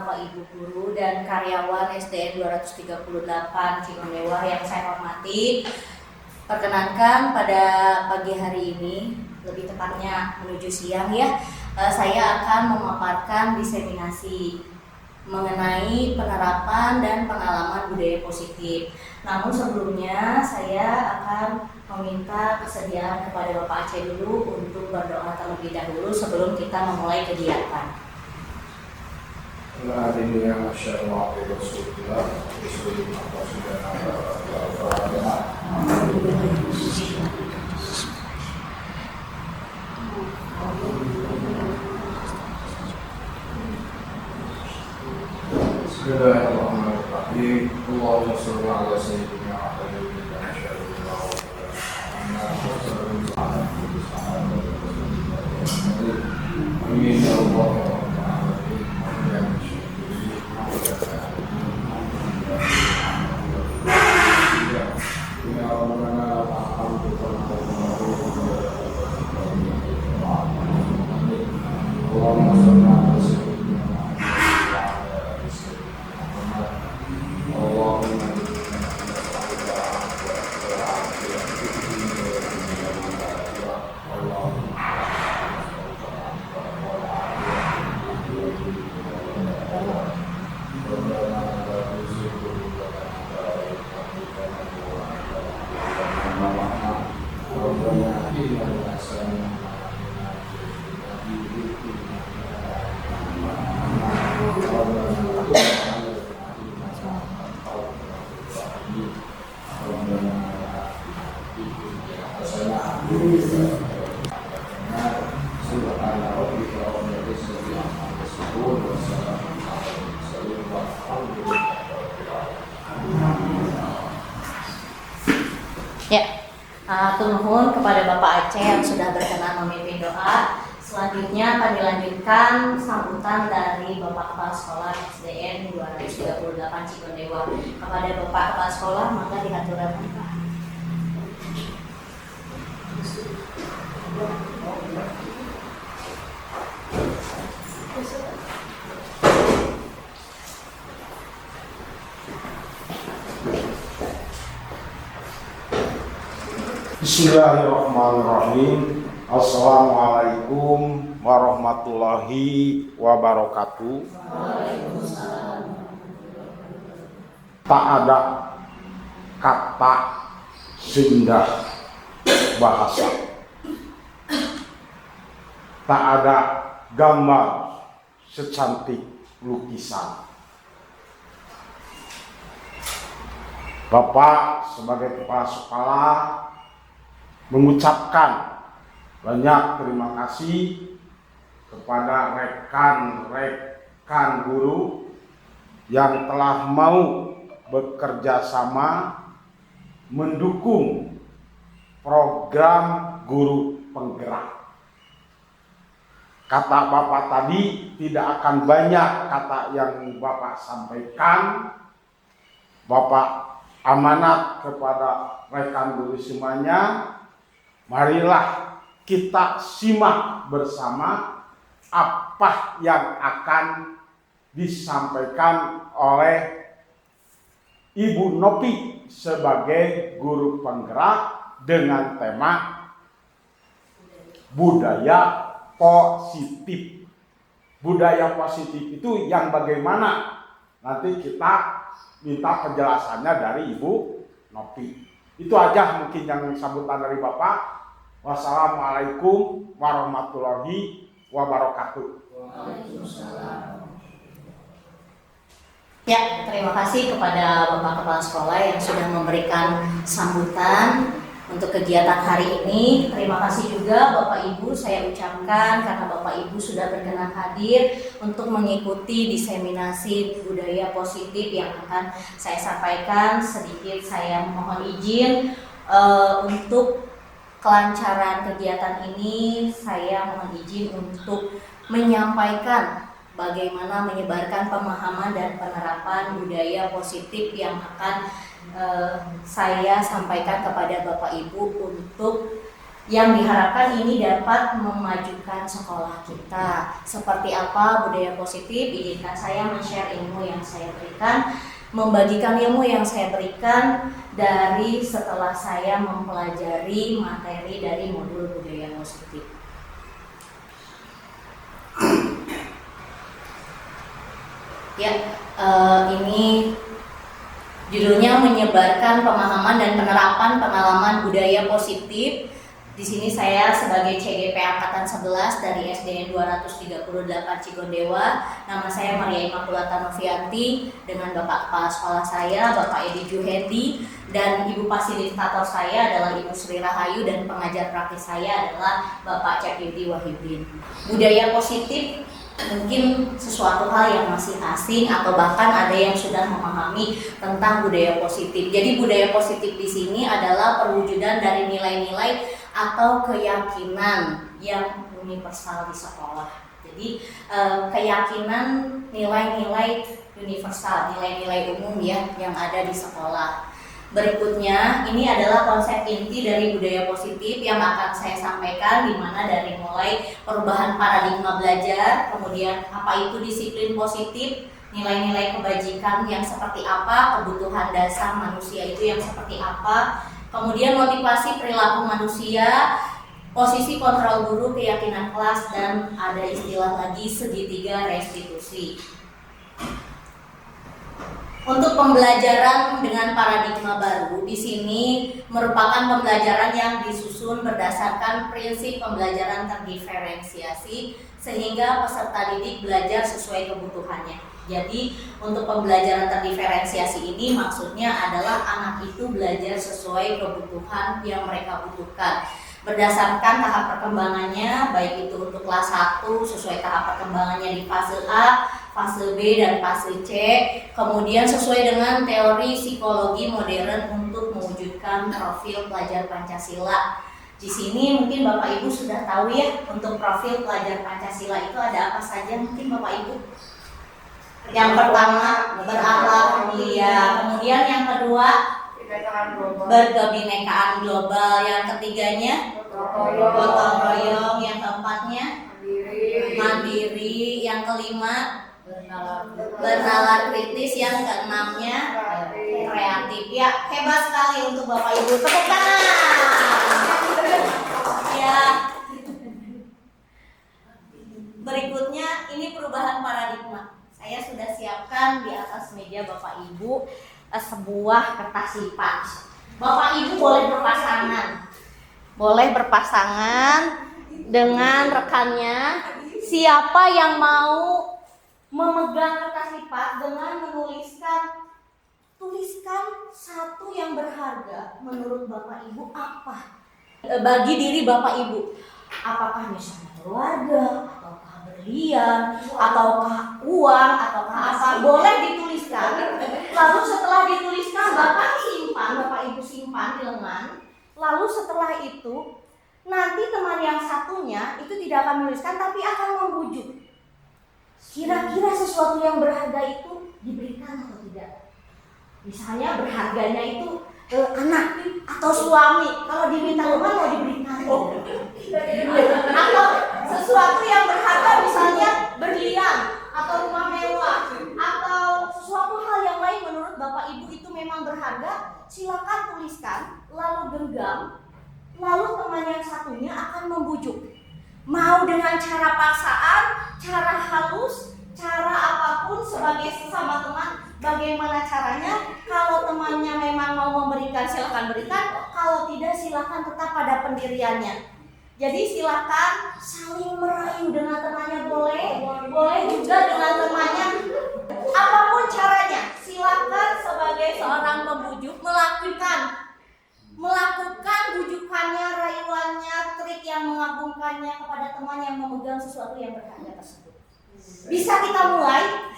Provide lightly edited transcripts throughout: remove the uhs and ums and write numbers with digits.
Bapak Ibu guru dan karyawan SDN 238 Cigondewa yang saya hormati. Perkenankan pada pagi hari ini, lebih tepatnya menuju siang ya, saya akan memaparkan diseminasi mengenai penerapan dan pengalaman budaya positif. Namun sebelumnya saya akan meminta kesediaan kepada Bapak Aceh dulu untuk berdoa terlebih dahulu sebelum kita memulai kegiatan. Bismillahirrahmanirrahim. Allahumma shalli ala sayyidina Muhammadin amin ya Allah. Atur nuhun kepada Bapak Aceh yang sudah berkenan memimpin doa. Selanjutnya akan dilanjutkan sambutan dari Bapak Kepala Sekolah SDN 238 Cigondewa. Kepada Bapak Kepala Sekolah, maka dihaturkan. Bismillahirrahmanirrahim. Assalamualaikum warahmatullahi wabarakatuh. Tak ada kata seindah bahasa, tak ada gambar secantik lukisan. Bapak sebagai kepala sekolah mengucapkan banyak terima kasih kepada rekan-rekan guru yang telah mau bekerja sama mendukung program guru penggerak. Kata Bapak tadi tidak akan banyak kata yang Bapak sampaikan. Bapak amanat kepada rekan guru semuanya, marilah kita simak bersama apa yang akan disampaikan oleh Ibu Nopi sebagai guru penggerak dengan tema budaya positif. Budaya positif itu yang bagaimana? Nanti kita minta penjelasannya dari Ibu Nopi. Itu aja mungkin yang sambutan dari Bapak. Wassalamualaikum warahmatullahi wabarakatuh. Waalaikumsalam. Ya, terima kasih kepada Bapak Kepala Sekolah yang sudah memberikan sambutan untuk kegiatan hari ini. Terima kasih juga Bapak Ibu saya ucapkan karena Bapak Ibu sudah berkenan hadir untuk mengikuti diseminasi budaya positif yang akan saya sampaikan. Sedikit saya mohon izin untuk kelancaran kegiatan ini, saya mohon izin untuk menyampaikan bagaimana menyebarkan pemahaman dan penerapan budaya positif yang akan saya sampaikan kepada Bapak Ibu untuk yang diharapkan ini dapat memajukan sekolah kita. Seperti apa budaya positif? Izinkan saya men-share ilmu yang saya berikan, membagikan ilmu yang saya berikan dari setelah saya mempelajari materi dari modul budaya positif. Ya, ini judulnya menyebarkan pemahaman dan penerapan pengalaman budaya positif. Di sini saya sebagai CGP Angkatan 11 dari SDN 238 Cigondewa. Nama saya Maria Immaculata Novianti dengan Bapak Kepala Sekolah saya, Bapak Edi Juhendi, dan Ibu Fasilitator saya adalah Ibu Sri Rahayu, dan pengajar praktis saya adalah Bapak Cahyudi Wahyudin. Budaya positif mungkin sesuatu hal yang masih asing atau bahkan ada yang sudah memahami tentang budaya positif. Jadi budaya positif di sini adalah perwujudan dari nilai-nilai atau keyakinan yang universal di sekolah. Jadi keyakinan, nilai-nilai universal, nilai-nilai umum ya yang ada di sekolah. Berikutnya, ini adalah konsep inti dari budaya positif yang akan saya sampaikan, di mana dari mulai perubahan paradigma belajar, kemudian apa itu disiplin positif, nilai-nilai kebajikan yang seperti apa, kebutuhan dasar manusia itu yang seperti apa, kemudian motivasi perilaku manusia, posisi kontrol guru, keyakinan kelas, dan ada istilah lagi segitiga restitusi. Untuk pembelajaran dengan paradigma baru, di sini merupakan pembelajaran yang disusun berdasarkan prinsip pembelajaran terdiferensiasi sehingga peserta didik belajar sesuai kebutuhannya. Jadi untuk pembelajaran terdiferensiasi ini maksudnya adalah anak itu belajar sesuai kebutuhan yang mereka butuhkan. Berdasarkan tahap perkembangannya, baik itu untuk kelas 1 sesuai tahap perkembangannya di fase A, fase B, dan fase C. Kemudian sesuai dengan teori psikologi modern untuk mewujudkan profil pelajar Pancasila. Di sini mungkin Bapak Ibu sudah tahu ya, untuk profil pelajar Pancasila itu ada apa saja mungkin Bapak Ibu? Yang pertama, berakhlak mulia. Kemudian yang kedua, berkebinekaan global. Yang ketiganya, gotong royong. Yang keempatnya, mandiri. Yang kelima, bernalar kritis. Yang keenamnya, kreatif. Ya, hebat sekali untuk Bapak Ibu. Tepuk tangan. Ya. Berikutnya, ini perubahan paradigma. Saya sudah siapkan di atas meja Bapak Ibu sebuah kertas lipat. Bapak Ibu boleh berpasangan dengan rekannya. Siapa yang mau memegang kertas lipat dengan tuliskan satu yang berharga menurut Bapak Ibu apa? Bagi diri Bapak Ibu, apakah misalnya keluarga, ataukah berlian, ataukah uang, ataukah apa? Boleh dituliskan. Lalu setelah dituliskan Bapak Ibu simpan di lengan. Lalu setelah itu nanti teman yang satunya itu tidak akan menuliskan tapi akan membujuk. Kira-kira sesuatu yang berharga itu diberikan atau tidak? Misalnya berharganya itu anak atau suami, kalau diminta rumah mau diberikan. Atau sesuatu yang berharga misalnya berlian atau rumah mewah atau sesuatu hal yang lain menurut Bapak Ibu itu memang berharga, silakan tuliskan, lalu genggam, lalu teman yang satunya akan membujuk. Mau dengan cara paksaan, cara halus, cara apapun sebagai sesama teman, bagaimana caranya? Kalau temannya memang mau memberikan, silakan berikan. Kalau tidak, silakan tetap pada pendiriannya. Jadi silakan saling merayu dengan temannya, boleh juga dengan temannya. Apapun caranya, silakan sebagai seorang pembujuk melakukan bujukannya, rayuannya, trik yang mengagumkannya kepada teman yang memegang sesuatu yang berharga tersebut. Bisa kita mulai?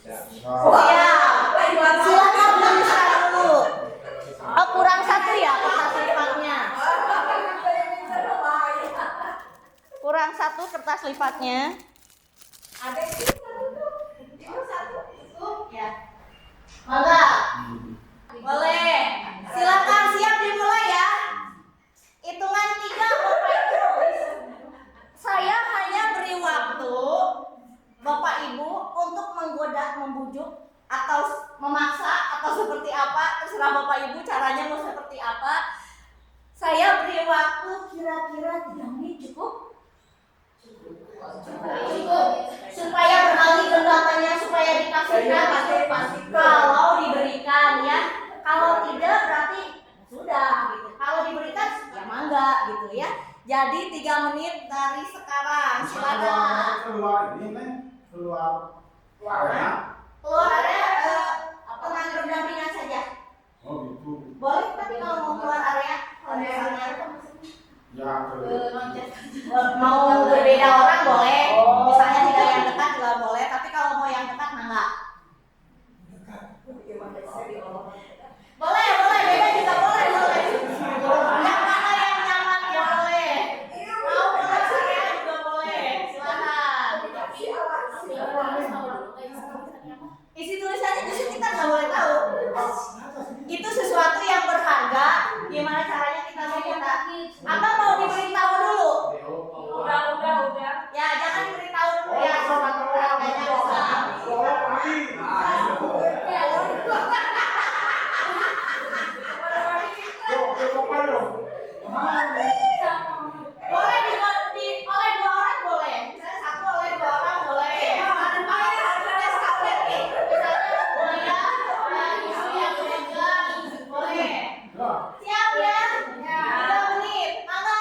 Ya, silakan menuliskan dulu. Kurang satu ya kertas lipatnya. Kurang satu kertas lipatnya. Ada satu. Ya. Mangga. Boleh. Silakan siap dimulai ya. Hitungan 3 membujuk atau memaksa atau seperti apa, terserah Bapak Ibu caranya mau seperti apa. Saya beri waktu kira-kira 3 menit cukup? Cukup. Supaya beralih datanya, supaya dikasihkan pasti kalau diberikan ya. Kalau tidak berarti sudah gitu. Kalau diberikan ya mangga gitu ya. Jadi 3 menit dari sekarang. Silakan. Keluar ini nih, keluar area. Keluar area teman berdampingan saja. Oh gitu. Boleh, tapi kalau mau keluar area, kalau misalnya Ya mau berbeda orang boleh. Misalnya tidak yang dekat juga boleh, tapi kalau mau yang dekat enggak. Boleh, beda juga boleh. Yang mana yang nyaman ya boleh. Mau keluar area juga boleh. Silakan. Isi tulisannya justru kita nggak boleh tahu. Itu sesuatu yang berharga. Gimana caranya kita minta? Apa mau diberitahu dulu? Udah. Ya jangan diberitahu dulu ya. Harganya besar. Boleh oleh 2 orang boleh. Misalnya 1 oleh 2 orang boleh. Boleh. Siap ya? 3 menit. Mangga.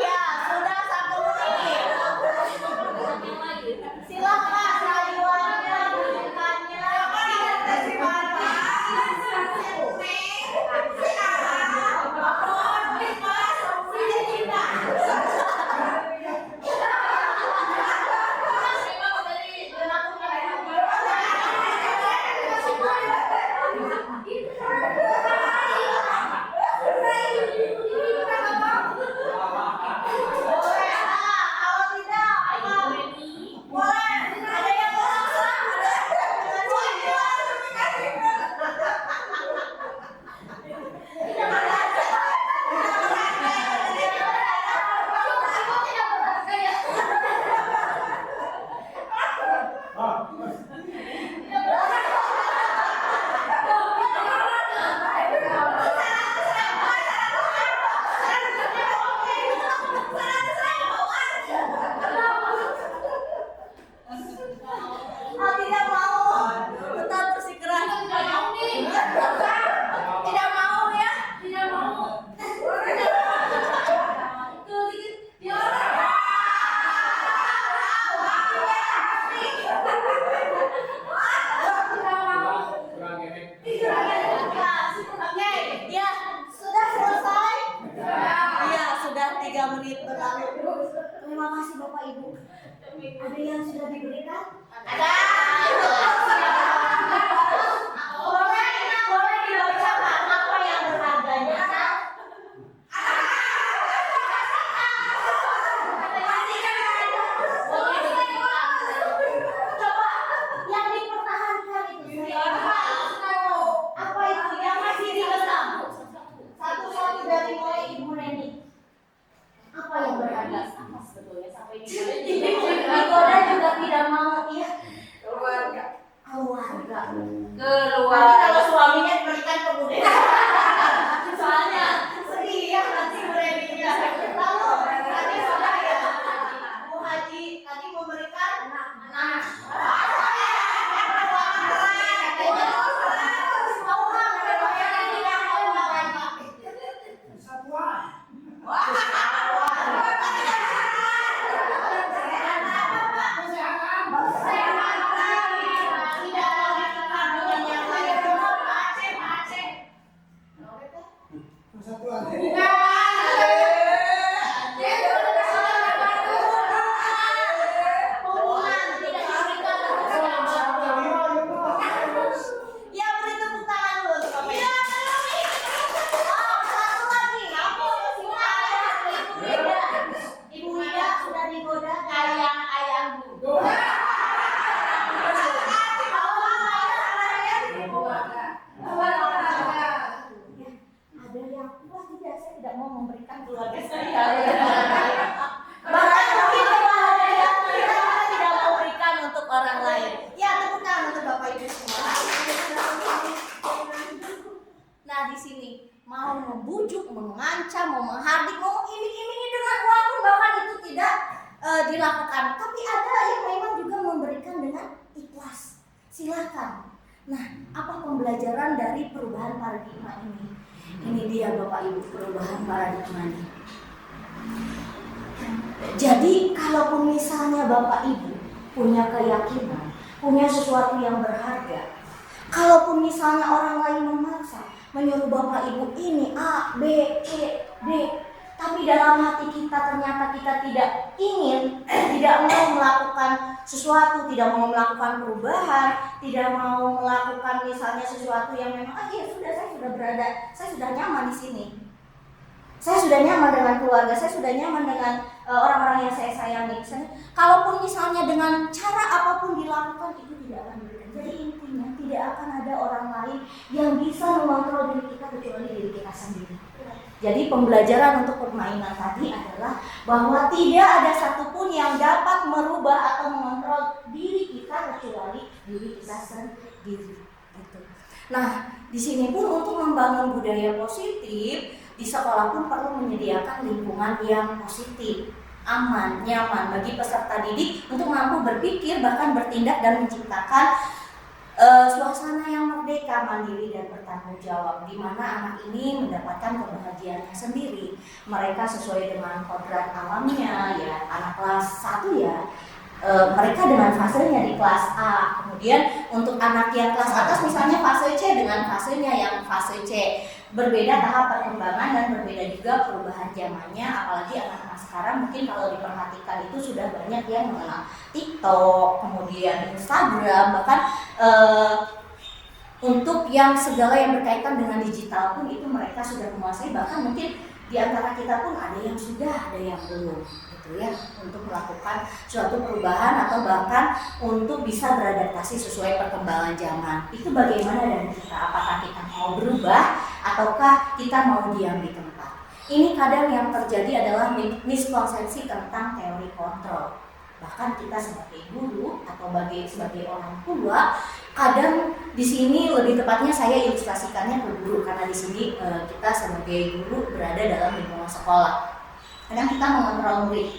Ya, sudah 1 menit. Silakan rayuannya, bujukannya. Boleh, kalau tidak apa? Boleh. Ada yang mau langsung? Tidak mau. Tetap bersikeras. Tidak mau ya? Tidak mau. Oke, ya sudah selesai. Iya, sudah 3 menit berlalu. Terima kasih Bapak Ibu. Ada yang sudah diberikan? Ada. Boleh dibacakan apa yang berharganya? Coba yang dipertahankan itu. Apa itu yang masih digenggam? Satu-satu dari mulai Ibu Reni. Apa yang berharga? Apa sebetulnya sampai digoda juga tidak mau ya? Keluarga. Nanti kalau suaminya diberikan kemudian. Soalnya sedih ya nanti Bu Reni ya. Lalu tadi sudah ya Bu Haji tadi memberikan anak. Ya beri tepuk tangan dulu untuk Bapak. Oh, satu lagi. Silakan. mau menghardik, mau iming-imingi dengan uang pun bahkan itu tidak dilakukan. Tapi ada yang memang juga memberikan dengan ikhlas. Silakan. Nah, apa pembelajaran dari perubahan paradigma ini? Ini dia Bapak Ibu, perubahan paradigmanya. Jadi kalaupun misalnya Bapak Ibu punya keyakinan, punya sesuatu yang berharga, kalaupun misalnya orang lain memaksa menyuruh Bapak Ibu ini A, B, C, D, tapi dalam hati kita ternyata kita tidak ingin, tidak mau melakukan sesuatu, tidak mau melakukan perubahan, tidak mau melakukan misalnya sesuatu yang memang ya sudah, saya sudah berada, saya sudah nyaman di sini, saya sudah nyaman dengan keluarga, saya sudah nyaman dengan orang-orang yang saya sayangi. Kalaupun misalnya dengan cara apapun dilakukan itu tidak akan berhasil. Jadi intinya tidak akan ada orang lain yang bisa mengontrol diri kita kecuali diri kita sendiri. Jadi pembelajaran untuk permainan tadi adalah bahwa tidak ada satupun yang dapat merubah atau mengontrol diri kita kecuali diri kita sendiri. Gitu. Nah, di sini pun untuk membangun budaya positif di sekolah pun perlu menyediakan lingkungan yang positif, aman, nyaman bagi peserta didik untuk mampu berpikir bahkan bertindak dan menciptakan suasana yang merdeka, mandiri dan bertanggung jawab, di mana anak ini mendapatkan kebahagiaannya sendiri. Mereka sesuai dengan kodrat alamnya, ya anak kelas 1 ya mereka dengan fasenya di kelas A. Kemudian untuk anak yang kelas atas misalnya fase C dengan fasenya yang fase C. Berbeda tahap perkembangan dan berbeda juga perubahan zamannya. Apalagi anak-anak sekarang mungkin kalau diperhatikan itu sudah banyak yang mengenal TikTok, kemudian Instagram, bahkan untuk yang segala yang berkaitan dengan digital pun itu mereka sudah menguasai. Bahkan mungkin di antara kita pun ada yang sudah, ada yang belum, gitu ya, untuk melakukan suatu perubahan atau bahkan untuk bisa beradaptasi sesuai perkembangan zaman. Itu bagaimana dari kita? Apakah kita mau berubah ataukah kita mau diam di tempat? Ini kadang yang terjadi adalah miskonsepsi tentang teori kontrol. Bahkan kita sebagai guru atau sebagai orang tua, kadang di sini lebih tepatnya saya ilustrasikannya ke guru karena di sini kita sebagai guru berada dalam lingkungan sekolah. Kadang kita mengontrol murid.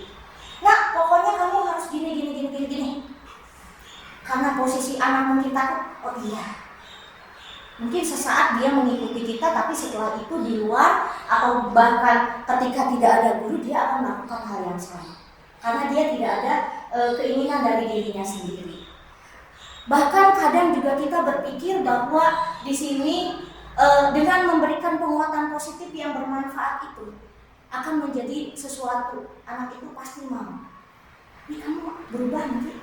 Nah, pokoknya kamu harus gini. Karena posisi anak kita, oh iya. Mungkin sesaat dia mengikuti kita, tapi setelah itu di luar atau bahkan ketika tidak ada guru dia akan melakukan hal yang sama. Karena dia tidak ada keinginan dari dirinya sendiri. Bahkan kadang juga kita berpikir bahwa di sini dengan memberikan penguatan positif yang bermanfaat itu akan menjadi sesuatu. Anak itu pasti mau. Ini kamu berubah nanti,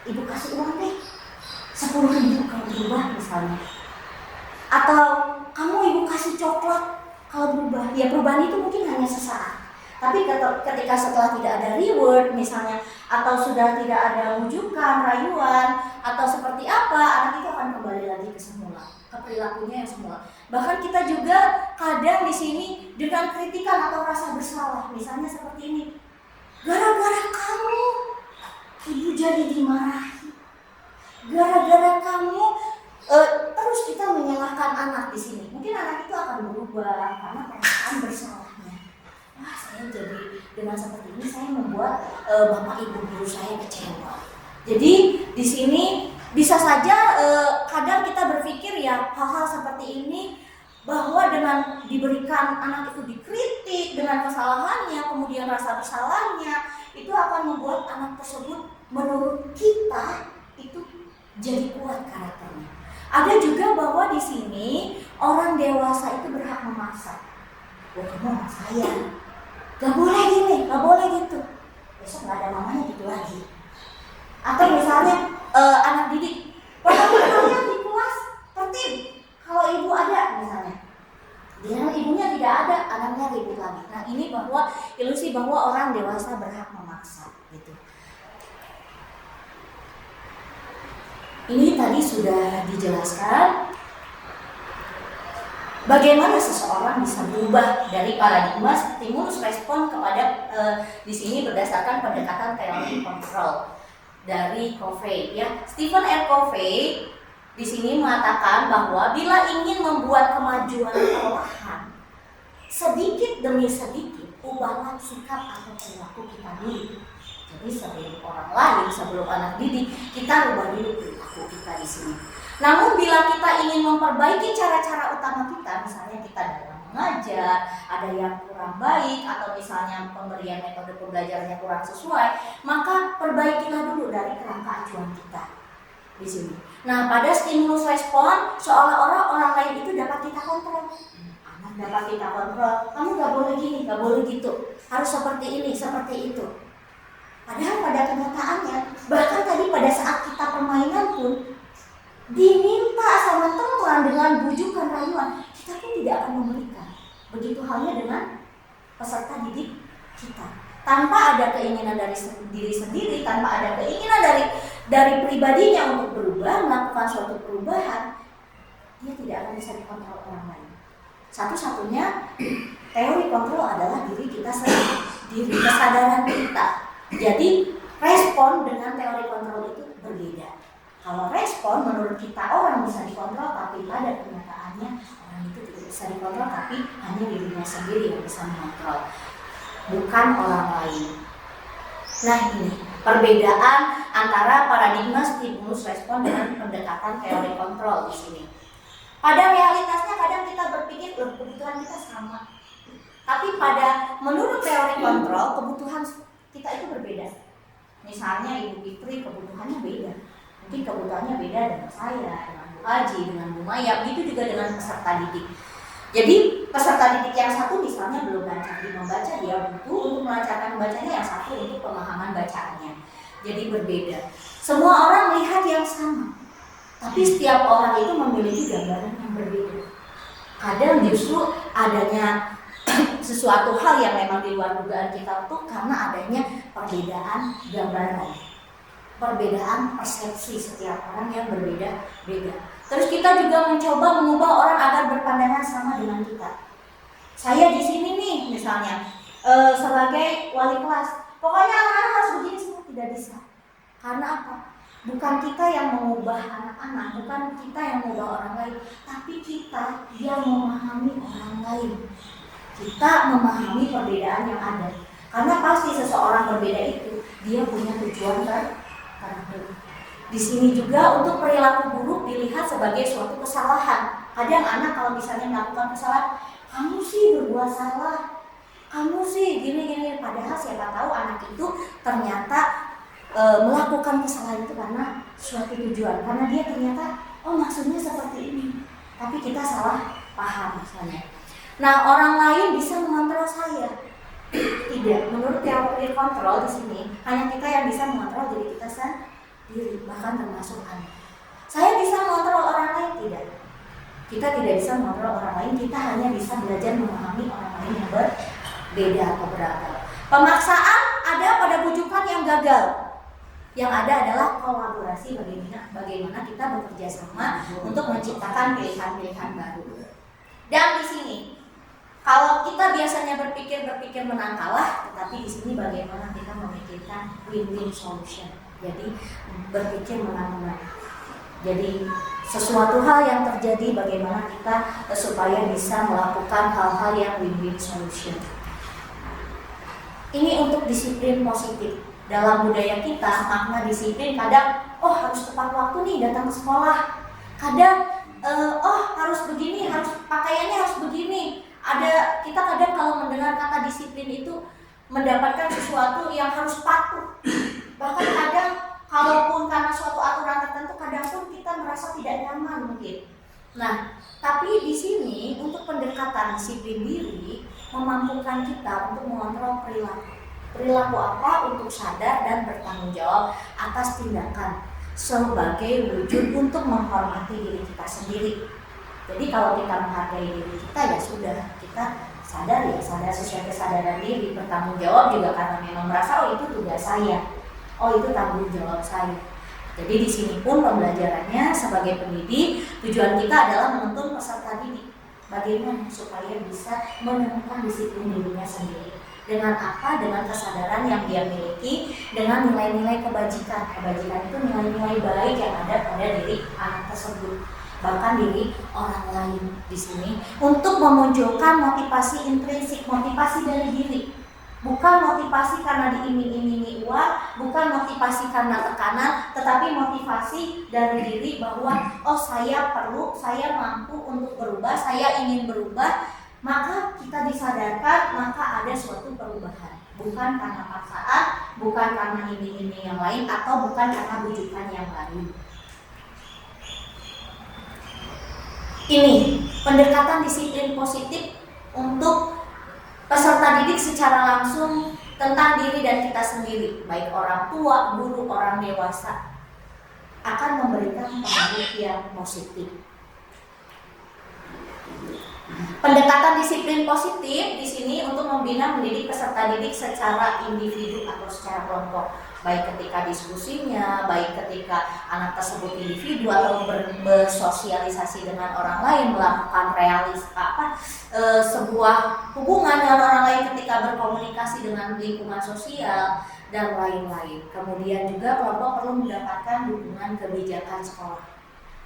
ibu kasih uang deh 10.000 kalau berubah misalnya. Atau kamu ibu kasih coklat kalau berubah. Ya perubahan itu mungkin hanya sesaat. Tapi ketika setelah tidak ada reward misalnya, atau sudah tidak ada wujukan, rayuan, atau seperti apa, anak itu akan kembali lagi ke semula, ke perilakunya yang semula. Bahkan kita juga kadang di sini dengan kritikan atau rasa bersalah, misalnya seperti ini, gara-gara kamu ibu jadi dimarahi, gara-gara kamu terus kita menyalahkan anak di sini. Mungkin anak itu akan berubah karena perasaan bersalahnya. Wah, saya jadi dengan seperti ini saya membuat bapak ibu guru saya kecewa. Jadi di sini bisa saja kadang kita berpikir ya hal-hal seperti ini, bahwa dengan diberikan anak itu dikritik dengan kesalahannya, kemudian rasa bersalahnya, itu akan membuat anak tersebut menurut kita itu jadi kuat karakternya. Ada juga bahwa di sini orang dewasa itu berhak memaksa. Wah, kamu anak saya, gak boleh gini, gak boleh gitu. Besok gak ada mamanya gitu lagi. Atau misalnya anak didik, kalian di kelas tertib. Kalau ibu ada misalnya, dia ibunya tidak ada, anaknya ribut lagi. Nah ini bahwa ilusi bahwa orang dewasa berhak memaksa gitu. Ini tadi sudah dijelaskan bagaimana seseorang bisa berubah dari paradigma stimulus respon kepada di sini berdasarkan pendekatan teori kontrol dari Covey. Ya, Stephen R. Covey di sini mengatakan bahwa bila ingin membuat kemajuan perlahan, sedikit demi sedikit ubahlah sikap atau perilaku kita dulu. Jadi sebelum orang lain, sebelum anak didik, kita ubah dulu perilaku kita di sini. Namun bila kita ingin memperbaiki cara-cara utama kita, misalnya kita dalam mengajar, ada yang kurang baik, atau misalnya pemberian metode pembelajarannya kurang sesuai, maka perbaikilah dulu dari kerangka acuan kita di sini. Nah, pada stimulus respon, seolah-olah orang lain itu dapat kita kontrol. Anak dapat kita kontrol, kamu gak boleh gini, gak boleh gitu, harus seperti ini, seperti itu. Padahal pada kenyataannya, bahkan tadi pada saat kita permainan pun, diminta sama teman dengan bujukan rayuan, kita pun tidak akan memberikan. Begitu halnya dengan peserta didik kita. Tanpa ada keinginan dari diri sendiri, tanpa ada keinginan dari pribadinya untuk berubah, melakukan suatu perubahan, dia tidak akan bisa dikontrol orang lain. Satu-satunya teori kontrol adalah diri kita sendiri, diri kesadaran kita. Jadi respon dengan teori kontrol itu berbeda. Kalau respon menurut kita orang bisa dikontrol, tapi pada kenyataannya orang itu tidak bisa dikontrol, tapi hanya dirinya sendiri yang bisa mengontrol, bukan orang lain. Nah, ini perbedaan antara paradigma stimulus respon dengan pendekatan teori kontrol di sini. Pada realitasnya kadang kita berpikir kebutuhan kita sama, tapi pada menurut teori kontrol kebutuhan kita itu berbeda. Misalnya Ibu Fitri kebutuhannya beda. Mungkin kebutuhannya beda dengan saya, dengan Bu Haji, dengan Bu Maya, begitu juga dengan peserta didik. Jadi peserta didik yang satu misalnya belum lancar di membaca, dia butuh untuk melancarkan bacanya, yang satu untuk pemahaman bacaannya. Jadi berbeda. Semua orang melihat yang sama, tapi setiap orang itu memiliki gambaran yang berbeda. Kadang justru adanya sesuatu hal yang memang di luar dugaan kita tuh karena adanya perbedaan gambaran, perbedaan persepsi setiap orang yang berbeda-beda. Terus kita juga mencoba mengubah orang agar berpandangan sama dengan kita. Saya di sini nih misalnya sebagai wali kelas, pokoknya anak-anak harus begini semua, tidak bisa. Karena apa? Bukan kita yang mengubah anak-anak, bukan kita yang mengubah orang lain, tapi kita yang memahami orang lain. Kita memahami perbedaan yang ada. Karena pasti seseorang berbeda itu, dia punya tujuan tertentu. Di sini juga untuk perilaku buruk dilihat sebagai suatu kesalahan. Kadang anak kalau misalnya melakukan kesalahan, kamu sih berbuat salah, kamu sih gini-gini. Padahal siapa tahu anak itu ternyata melakukan kesalahan itu karena suatu tujuan. Karena dia ternyata, oh maksudnya seperti ini, tapi kita salah paham misalnya. Nah, orang lain bisa mengontrol saya. Tidak, menurut teori kontrol di sini hanya kita yang bisa mengontrol diri kita sendiri, bahkan termasuk anak. Saya bisa mengontrol orang lain? Tidak. Kita tidak bisa mengontrol orang lain, kita hanya bisa belajar memahami orang lain yang berbeda atau beragam. Pemaksaan ada pada bujukan yang gagal. Yang ada adalah kolaborasi, bagaimana kita bekerja sama untuk menciptakan pilihan-pilihan baru. Dan di sini kalau kita biasanya berpikir menang kalah, tetapi di sini bagaimana kita memikirkan win-win solution. Jadi berpikir menang-menang. Jadi sesuatu hal yang terjadi bagaimana kita supaya bisa melakukan hal-hal yang win-win solution. Ini untuk disiplin positif. Dalam budaya kita, makna disiplin kadang harus tepat waktu nih datang ke sekolah. Kadang harus begini, harus pakaiannya harus begini. Kita kadang kalau mendengar kata disiplin itu mendapatkan sesuatu yang harus patuh. Bahkan kadang kalaupun karena suatu aturan tertentu, kadang pun kita merasa tidak nyaman mungkin. Nah, tapi di sini untuk pendekatan disiplin diri memampukan kita untuk mengontrol perilaku. Perilaku apa? Untuk sadar dan bertanggung jawab atas tindakan sebagai wujud untuk menghormati diri kita sendiri. Jadi kalau kita menghargai diri kita, ya sudah, kita sadar sesuai kesadaran diri, bertanggung jawab juga karena memang merasa itu tugas saya, itu tanggung jawab saya. Jadi di sini pun pembelajarannya sebagai pendidik, tujuan kita adalah menuntun peserta didik bagaimana supaya bisa menemukan disiplin dirinya sendiri. Dengan apa? Dengan kesadaran yang dia miliki, dengan nilai-nilai kebajikan. Kebajikan itu nilai-nilai baik yang ada pada diri anak tersebut. bahkan diri orang lain di sini untuk memunculkan motivasi intrinsik, motivasi dari diri. Bukan motivasi karena diiming-imingi uang, bukan motivasi karena tekanan, tetapi motivasi dari diri bahwa oh saya perlu, saya mampu untuk berubah, saya ingin berubah, maka kita disadarkan, maka ada suatu perubahan. Bukan karena paksaan, bukan karena iming-iming yang lain, atau bukan karena bujukan yang lain. Ini pendekatan disiplin positif untuk peserta didik secara langsung tentang diri dan kita sendiri, baik orang tua, guru, orang dewasa, akan memberikan pengaruh yang positif. Pendekatan disiplin positif di sini untuk membina mendidik peserta didik secara individu atau secara kelompok, baik ketika diskusinya, baik ketika anak tersebut individu atau bersosialisasi dengan orang lain, melakukan sebuah hubungan dengan orang lain ketika berkomunikasi dengan lingkungan sosial dan lain-lain. Kemudian juga kelompok perlu mendapatkan dukungan kebijakan sekolah.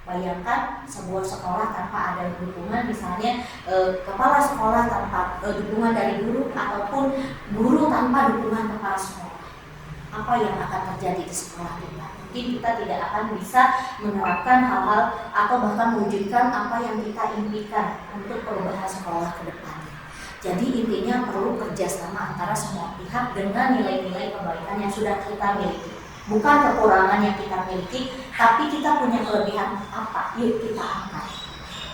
Bayangkan sebuah sekolah tanpa ada dukungan, misalnya kepala sekolah tanpa dukungan dari guru, ataupun guru tanpa dukungan kepala sekolah. Apa yang akan terjadi di sekolah kita? Mungkin kita tidak akan bisa menerapkan hal-hal atau bahkan mewujudkan apa yang kita impikan untuk perubahan sekolah ke depannya. Jadi intinya perlu kerjasama antara semua pihak dengan nilai-nilai kebaikan yang sudah kita miliki. Bukan kekurangan yang kita miliki, tapi kita punya kelebihan apa? Yuk kita angkat.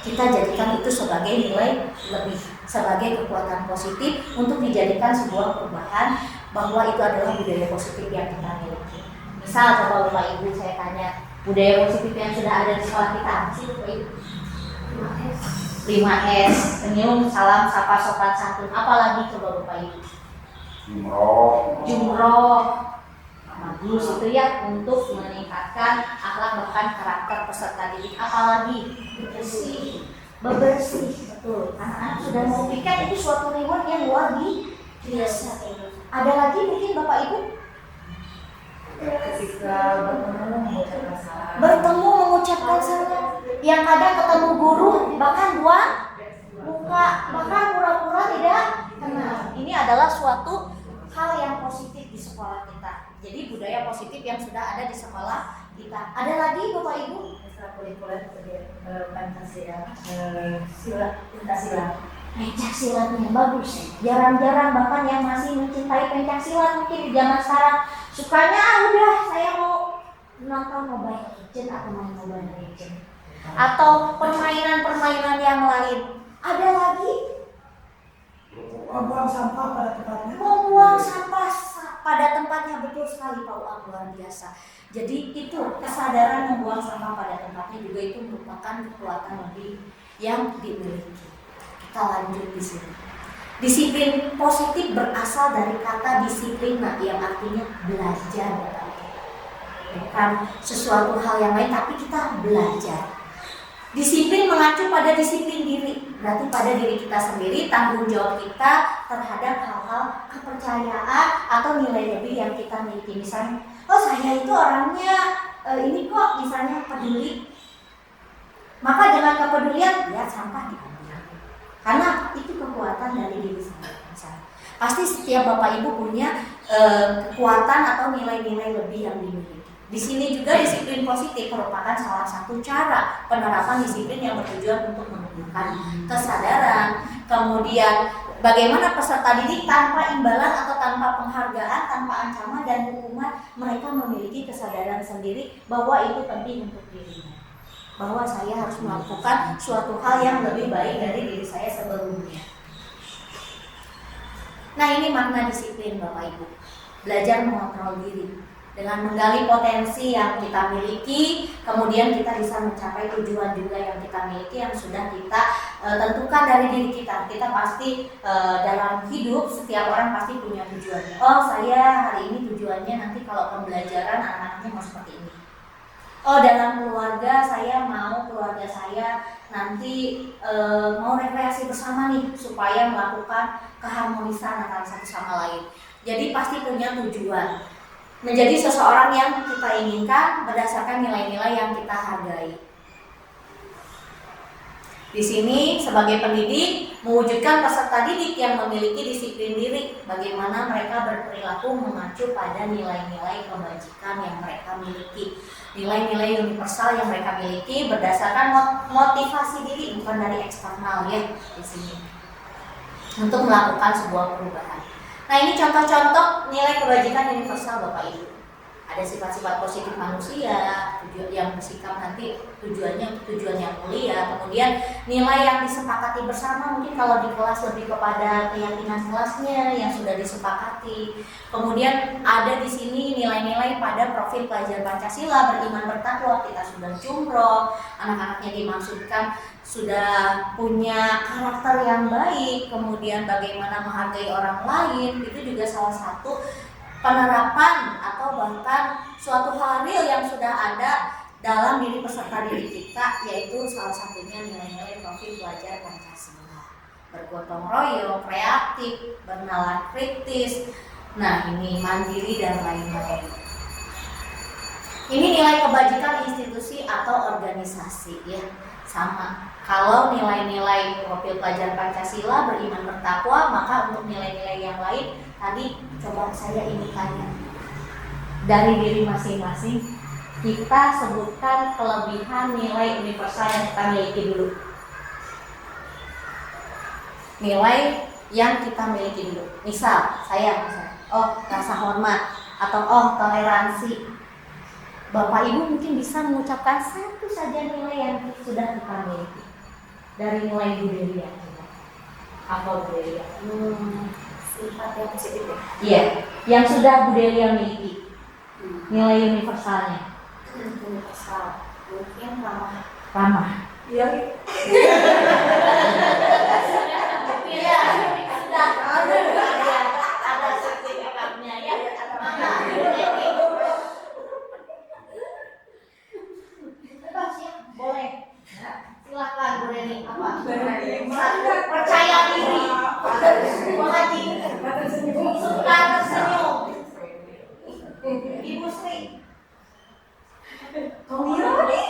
Kita jadikan itu sebagai nilai lebih, sebagai kekuatan positif untuk dijadikan sebuah perubahan, bahwa itu adalah budaya positif yang kita miliki. Misal coba Bapak Ibu saya tanya, budaya positif yang sudah ada di sekolah kita apa sih Bapak Ibu? 5S, senyum, salam, sapa, sopan santun. Apalagi coba Bapak Ibu? Jumroh. Bagus itu ya, untuk meningkatkan akhlak bahkan karakter peserta didik. Apalagi bebersih, betul. Anak-anak sudah mau piket, itu suatu reward yang luar biasa. Ada lagi mungkin Bapak Ibu? Ketika bertemu mengucapkan salam. Yang kadang ketemu guru bahkan buang muka, bahkan pura-pura tidak kenal. Ini adalah suatu hal yang positif di sekolah kita. Jadi budaya positif yang sudah ada di sekolah kita. Ada lagi Bapak Ibu? Ekstrakurikuler Pancasila, Pancasila. Pencaksilatnya bagus. Jarang-jarang bahkan yang masih mencintai pencaksilat mungkin di zaman sekarang sukanya udah saya mau nonton Mobile Legends atau main Mobile Legends atau permainan-permainan yang lain. Ada lagi Membuang sampah pada tempatnya. membuang sampah pada tempatnya, betul sekali Pak Uang, luar biasa. Jadi itu kesadaran membuang sampah pada tempatnya juga itu merupakan kekuatan lebih yang dimiliki. Kita lanjut di sini. Disiplin positif berasal dari kata disiplina yang artinya belajar, bukan sesuatu hal yang lain, tapi kita belajar. Disiplin mengacu pada disiplin diri, berarti pada diri kita sendiri, tanggung jawab kita terhadap hal-hal kepercayaan atau nilai lebih yang kita miliki. Misalnya, oh saya itu orangnya ini kok, misalnya peduli, maka dengan kepedulian lihat sampah diambil. Karena itu kekuatan dari diri sendiri. Misalnya, pasti setiap Bapak Ibu punya kekuatan atau nilai-nilai lebih yang dimiliki. Di sini juga disiplin positif merupakan salah satu cara penerapan disiplin yang bertujuan untuk menumbuhkan kesadaran. Kemudian bagaimana peserta didik tanpa imbalan atau tanpa penghargaan, tanpa ancaman dan hukuman, mereka memiliki kesadaran sendiri bahwa itu penting untuk dirinya. Bahwa saya harus melakukan suatu hal yang lebih baik dari diri saya sebelumnya. Nah ini makna disiplin Bapak Ibu. Belajar mengontrol diri. Dengan menggali potensi yang kita miliki, kemudian kita bisa mencapai tujuan juga yang kita miliki, yang sudah kita tentukan dari diri kita. Kita pasti dalam hidup, setiap orang pasti punya tujuannya. Oh saya hari ini tujuannya nanti kalau pembelajaran anak-anaknya mau seperti ini. Oh dalam keluarga saya mau keluarga saya nanti mau rekreasi bersama nih, supaya melakukan keharmonisan antara satu sama lain. Jadi pasti punya tujuan. Menjadi seseorang yang kita inginkan berdasarkan nilai-nilai yang kita hargai. Di sini sebagai pendidik mewujudkan peserta didik yang memiliki disiplin diri, bagaimana mereka berperilaku mengacu pada nilai-nilai kebajikan yang mereka miliki, nilai-nilai universal yang mereka miliki berdasarkan motivasi diri, bukan dari eksternal ya di sini, untuk melakukan sebuah perubahan. Nah, ini contoh-contoh nilai kebajikan universal Bapak Ibu. Ada sifat-sifat positif manusia, tujuan yang bersikap nanti tujuan yang mulia. Kemudian nilai yang disepakati bersama, mungkin kalau di kelas lebih kepada keyakinan kelasnya yang sudah disepakati. Kemudian ada di sini nilai-nilai pada profil pelajar Pancasila, beriman bertakwa, kita sudah jumroh, anak-anaknya dimaksudkan sudah punya karakter yang baik, kemudian bagaimana menghargai orang lain, itu juga salah satu penerapan atau bahkan suatu hal real yang sudah ada dalam diri peserta didik kita, yaitu salah satunya nilai-nilai profil pelajar Pancasila, bergotong royong, kreatif, bernalar kritis, nah ini mandiri dan lain-lain. Ini nilai kebajikan institusi atau organisasi ya, sama. Kalau nilai-nilai profil pelajar Pancasila beriman bertakwa, maka untuk nilai-nilai yang lain tadi coba saya ini tanya dari diri masing-masing, kita sebutkan kelebihan nilai universal yang kita miliki dulu. Nilai yang kita miliki dulu. Misal, rasa hormat atau toleransi. Bapak Ibu mungkin bisa mengucapkan satu saja nilai yang sudah kita miliki dari nilai budaya. Apa budaya? Sifat yang positif ya? Iya, yang sudah budaya miliki. Nilai universalnya. Universal, mungkin ramah. Ramah. Iya. Iya, sudah. Ada sertifikatnya ya. Boleh. Silakan Bu Reni. Apa? Percaya diri. Mengaji. Suka tersenyum. Ibu Sri. Tomiro nih.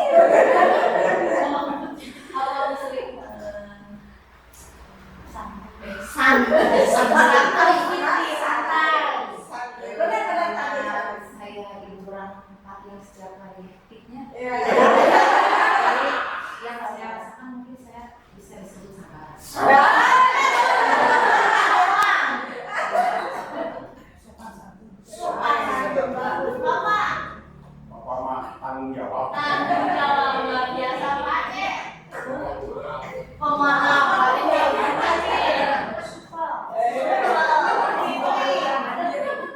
Apa Sri? Santai. Saya liburan yang setiap hari aktifnya. Jadi yang saya rasakan mungkin saya bisa disebut sabar. Bapak mah tanggung jawab. Tanggung jawab luar biasa Pak Cek. Pemaaf paling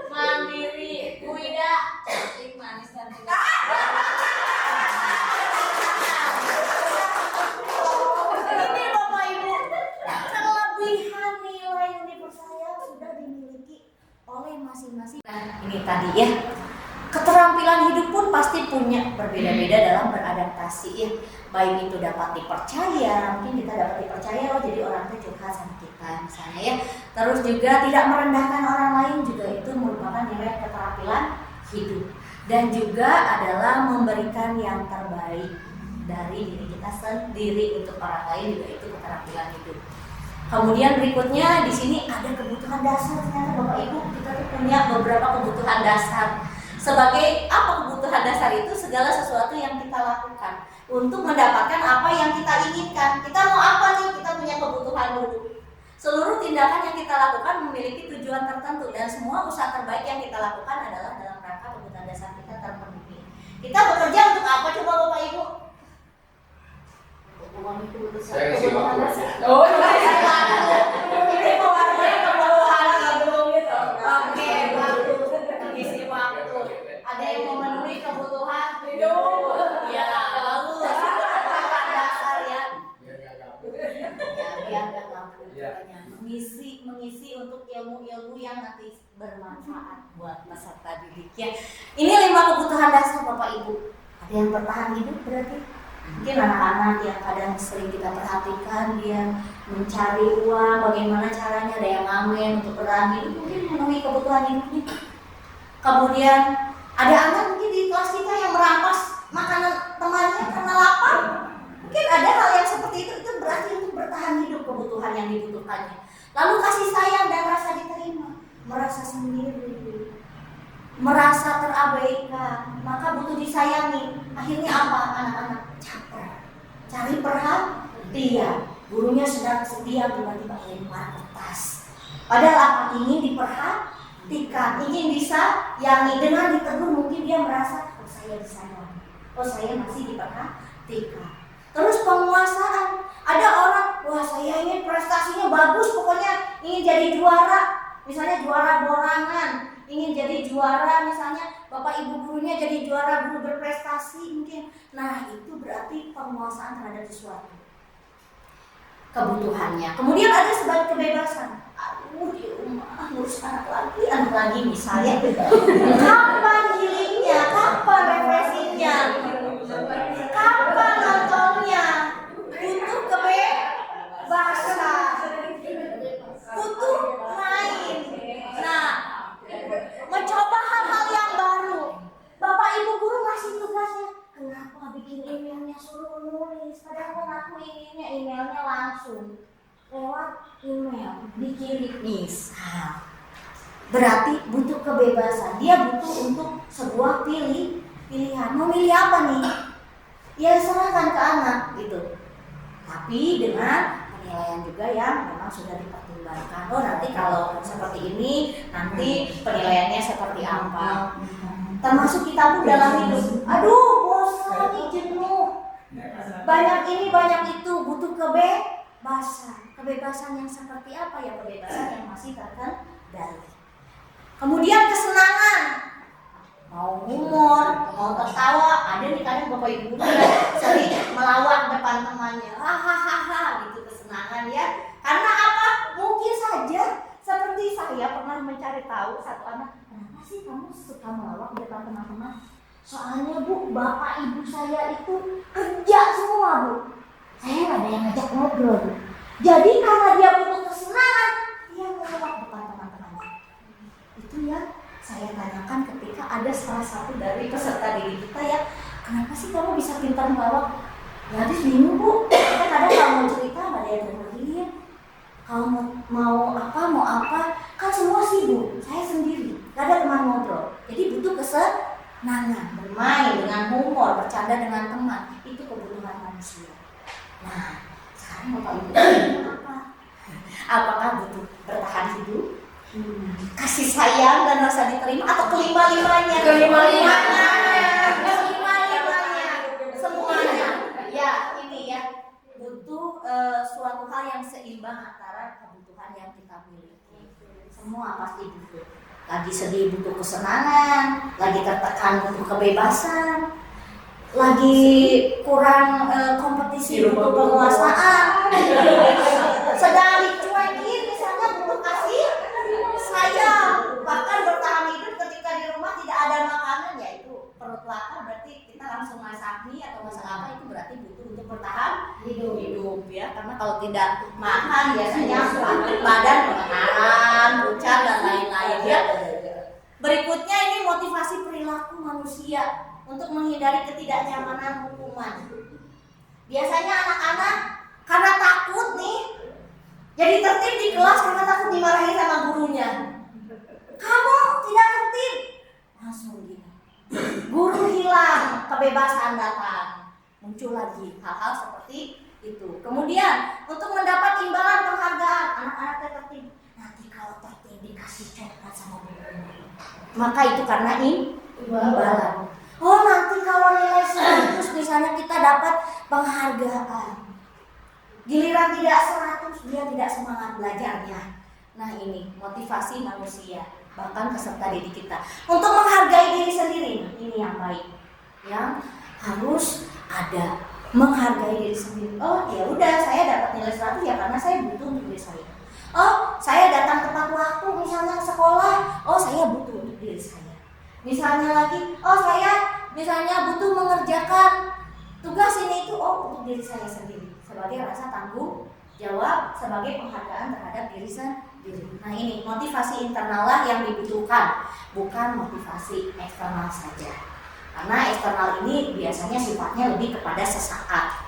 mandiri, Bu Ida, cantik, manis, cantik. Ini Bapak Ibu, kelebihan nilai universal yang sudah dimiliki oleh masing-masing. Nah, ini tadi ya. Keterampilan hidup pun pasti punya berbeda-beda dalam beradaptasi ya. Baik itu dapat dipercaya, mungkin kita dapat dipercaya jadi orang itu curhat sama kita misalnya ya. Terus juga tidak merendahkan orang lain juga itu merupakan nilai keterampilan hidup. Dan juga adalah memberikan yang terbaik dari diri kita sendiri untuk orang lain juga itu keterampilan hidup. Kemudian berikutnya di sini ada kebutuhan dasar. Ternyata Bapak Ibu kita punya beberapa kebutuhan dasar. Sebagai apa kebutuhan dasar itu? Segala sesuatu yang kita lakukan untuk mendapatkan apa yang kita inginkan. Kita mau apa nih? Kita punya kebutuhan dulu. Seluruh tindakan yang kita lakukan memiliki tujuan tertentu dan semua usaha terbaik yang kita lakukan adalah dalam rangka kebutuhan dasar kita terpenuhi. Kita bekerja untuk apa coba Bapak Ibu? Uang itu untuk kebutuhan dasar. Oh, ini mewarnai kebutuhan dulu gitu. Oke, bagus. Mengisi waktu. Ada yang memenuhi kebutuhan hidup. Ya, bagus. Kebutuhan dasar ya. Biar nggak gampang. Mengisi untuk ilmu-ilmu yang nanti bermanfaat buat peserta didik ya. Ini 5 kebutuhan dasar Bapak Ibu. Ada yang bertahan hidup berarti. Mungkin anak-anak yang kadang sering kita perhatikan dia mencari uang, bagaimana caranya, ada yang ngamen untuk bertahan hidup, mungkin memenuhi kebutuhan hidupnya. Kemudian ada anak mungkin di kelas kita yang merampas makanan temannya karena lapar, mungkin ada hal yang seperti itu berarti untuk bertahan hidup kebutuhan yang dibutuhkannya. Lalu kasih sayang dan rasa diterima, merasa sendiri, merasa terabaikan, maka butuh disayangi. Akhirnya apa? Anak-anak caper, cari perhatian. Gurunya sedang sedia, tiba-tiba lempar kertas. Padahal apa? Ingin diperhatikan, ingin disayangi. Dengan ditegur mungkin dia merasa, oh saya disayang, oh saya masih diperhatikan. Terus penguasaan, ada orang, wah saya ini prestasinya bagus, pokoknya ingin jadi juara, misalnya juara borangan, ingin jadi juara, misalnya bapak ibu gurunya jadi juara guru berprestasi mungkin. Nah itu berarti penguasaan terhadap sesuatu, kebutuhannya. Kemudian ada sebagai kebebasan. Aduh di rumah ngurus anak lagi misalnya. Kapan healingnya? Kapan refreshingnya? Kapan nontonnya? Butuh kebebasan, butuh main. Nah, mencoba hal-hal yang baru. Bapak ibu guru ngasih tugasnya, kenapa bikin emailnya suruh nulis? Padahal kan aku inginnya emailnya langsung lewat email, dikirim misal. Berarti butuh kebebasan. Dia butuh untuk sebuah pilihan. Mau milih apa nih? Ya serahkan ke anak gitu. Tapi dengan penilaian juga yang memang sudah dipertimbangkan. Oh nanti kalau seperti ini, nanti penilaiannya seperti apa. Termasuk kita pun dalam hidup. Aduh bosan nih, jenuh. Banyak ini, banyak itu, butuh kebebasan. Kebebasan yang seperti apa ya? Kebebasan yang masih terkendali. Kemudian kesenangan. Mau humor, mau tertawa, ada nih kadang bapak ibu sering melawak depan temannya, hahaha gitu, kesenangan ya. Karena apa? Mungkin saja seperti saya pernah mencari tahu satu anak, kenapa sih kamu suka melawak depan teman-teman? Soalnya bu, bapak ibu saya itu kerja semua bu, saya nggak ada yang ngajak ngobrol bu. Jadi karena dia butuh kesenangan, dia melawak depan teman-teman. Itu ya. Saya tanyakan ketika ada salah satu dari peserta didik kita ya, kenapa sih kamu bisa pintar melawak? Ya habis bingung bu, kita kadang kalau mau cerita nggak ada yang dengerin. Kalau mau apa, kan semua sibuk, saya sendiri, nggak ada teman ngobrol. Jadi butuh kesenangan, bermain dengan humor, bercanda dengan teman, itu kebutuhan manusia. Nah, sekarang bapak ibu apa? Apakah butuh bertahan hidup? Kasih sayang dan rasa diterima atau kelima-limanya? Semuanya. Ya, ini ya butuh suatu hal yang seimbang antara kebutuhan yang kita miliki. Semua pasti butuh. Lagi sedih butuh kesenangan, lagi tertekan butuh kebebasan, lagi kurang kompetisi butuh penguasaan, sedang dicuekin misalnya butuh kasih sayang. Bahkan bertahan hidup ketika di rumah tidak ada makanan, ya itu perut lapar, berarti kita langsung masak mie atau masak apa, itu berarti butuh untuk bertahan hidup ya. Karena kalau tidak makan biasanya badan pengenalan, pucat dan lain-lain ya. Berikutnya ini motivasi perilaku manusia untuk menghindari ketidaknyamanan hukuman. Biasanya anak-anak karena takut nih jadi tertib di kelas karena takut dimarahi sama gurunya. Kamu tidak tertib, langsung gini. Guru hilang, kebebasan datang. Muncul lagi hal-hal seperti itu. Kemudian untuk mendapat imbalan penghargaan, anak-anak tertib. Nanti kalau tertib dikasih coklat sama gurunya. Maka itu karena imbalan. Oh nanti kalau nilai 100 misalnya kita dapat penghargaan. Giliran tidak 100, dia tidak semangat belajarnya. Nah ini motivasi manusia, bahkan peserta didik kita untuk menghargai diri sendiri. Ini yang baik, yang harus ada, menghargai diri sendiri. Oh ya udah, saya dapat nilai 100 ya karena saya butuh untuk diri saya. Oh saya datang tepat waktu misalnya sekolah, oh saya butuh untuk diri saya. Misalnya lagi, oh saya misalnya butuh mengerjakan tugas ini itu, oh untuk diri saya sendiri. Sebagai rasa tanggung jawab, sebagai penghargaan terhadap diri sendiri. Nah ini motivasi internal lah yang dibutuhkan, bukan motivasi eksternal saja. Karena eksternal ini biasanya sifatnya lebih kepada sesaat.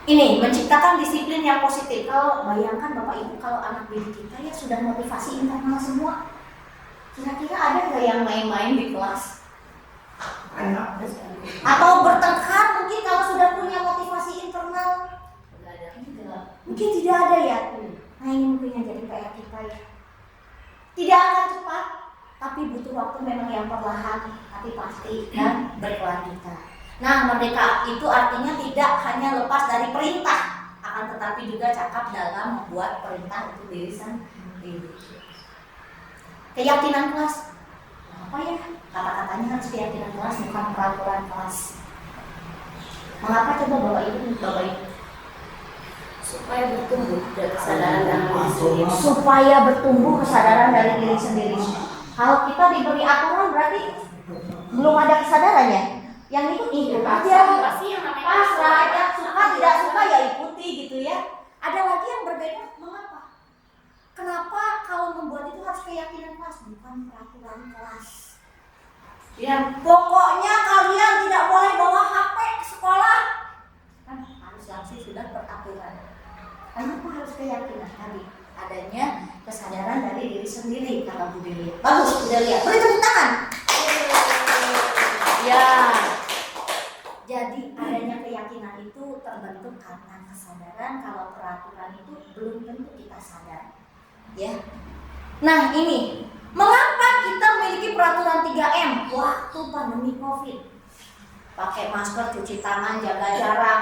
ini menciptakan disiplin yang positif. Kalau bayangkan Bapak Ibu, kalau anak didik kita ya sudah motivasi internal semua, kira-kira ada nggak yang main-main di kelas? Atau bertengkar mungkin kalau sudah punya motivasi internal? Mungkin tidak ada ya. Nah ini mungkin yang jadi PR kita ya. Tidak akan cepat, tapi butuh waktu memang yang perlahan, tapi pasti dan berkelanjutan. Nah, merdeka itu artinya tidak hanya lepas dari perintah, akan tetapi juga cakap dalam membuat perintah untuk diri sendiri. Keyakinan kelas, apa ya? Kata-katanya harus keyakinan kelas, bukan peraturan kelas. Mengapa coba Bapak Ibu? Supaya bertumbuh dari kesadaran dalam diri sendiri. Supaya bertumbuh kesadaran dari diri sendiri. Kalau kita diberi aturan berarti belum ada kesadarannya. Yang ikut aja, Pasti yang namanya pasrah aja, suka tidak suka ya ikuti gitu ya. Ada lagi yang berbeda, mengapa? Kenapa kalau membuat itu harus keyakinan kelas, bukan peraturan kelas? Ya, pokoknya kalian tidak boleh bawa HP ke sekolah. Kan harus langsung sudah peraturan. Kenapa harus keyakinan tadi? Adanya kesadaran dari diri sendiri, kata Bu Delia. Bagus, Bu Delia. Beri tepuk tangan. Ya. Jadi adanya keyakinan itu terbentuk karena kesadaran, kalau peraturan itu belum tentu kita sadar. Ya. Nah, ini mengapa kita memiliki peraturan 3M waktu pandemi Covid? Pakai masker, cuci tangan, jaga jarak.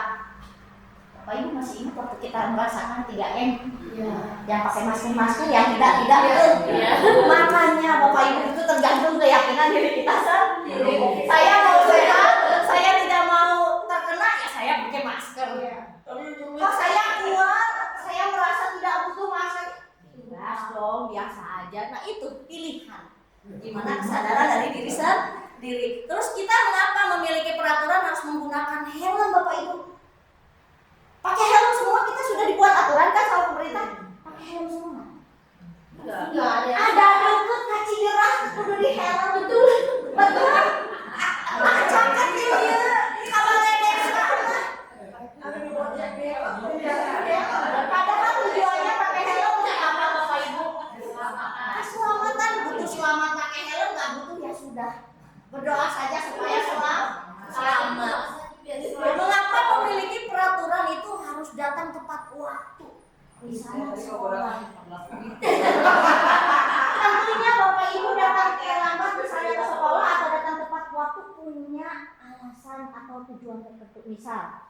Bapak Ibu masih ingat waktu kita merasakan 3M? Iya. Yang pakai masker, yang tidak betul. Iya. Makanya Bapak Ibu itu tergantung keyakinan diri kita sendiri. Saya mau sehat, saya tidak mau terkena, ya saya pakai masker. Kalau saya kuat, saya merasa tidak butuh masker, jelas dong, biasa aja. Nah itu pilihan. Gimana kesadaran dari diri sendiri. Terus kita mengapa memiliki peraturan harus menggunakan helm Bapak Ibu? Pakai helm semua, kita sudah dibuat aturan kan sama pemerintah? Pakai helm semua. Enggak ada. Ada deket kaci gerah kudu di helm betul. Macakan dia kalau ledek sana. Padahal tujuannya pakai helm nggak apa Bapak Ibu. Keselamatan, butuh selamat pakai helm nggak butuh ya sudah. Berdoa saja supaya selamat. Mengapa memiliki peraturan itu harus datang tepat waktu? Misalnya ke sekolah. Tentunya Bapak Ibu datang terlambat misalnya ke sekolah atau datang tepat waktu punya alasan atau tujuan tertentu. Misal,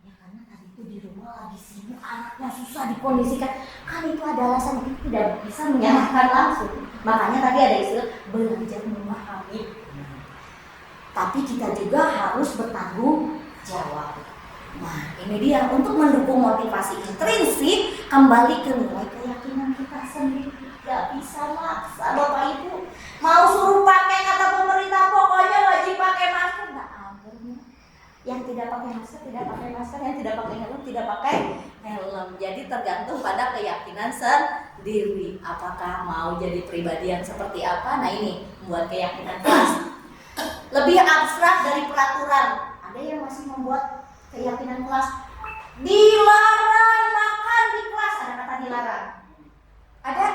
ya karena tadi itu di rumah lagi sibuk, anaknya susah dikondisikan. Kan itu ada alasan, itu tidak bisa menyalahkan langsung. Makanya tadi ada istilah belajar memahami. Tapi kita juga harus bertanggung jawab. Nah, ini dia untuk mendukung motivasi intrinsik, kembali ke nilai keyakinan kita sendiri. Gak bisa maksa Bapak Ibu. Mau suruh pakai kata pemerintah pokoknya wajib pakai masker, nggak akhirnya. Yang tidak pakai masker tidak pakai masker, yang tidak pakai helm tidak pakai helm. Jadi tergantung pada keyakinan sendiri. Apakah mau jadi pribadi yang seperti apa? Nah ini membuat keyakinan kelas lebih abstrak dari peraturan. Ada yang masih membuat keyakinan kelas dilarang makan di kelas, ada kata dilarang. Ada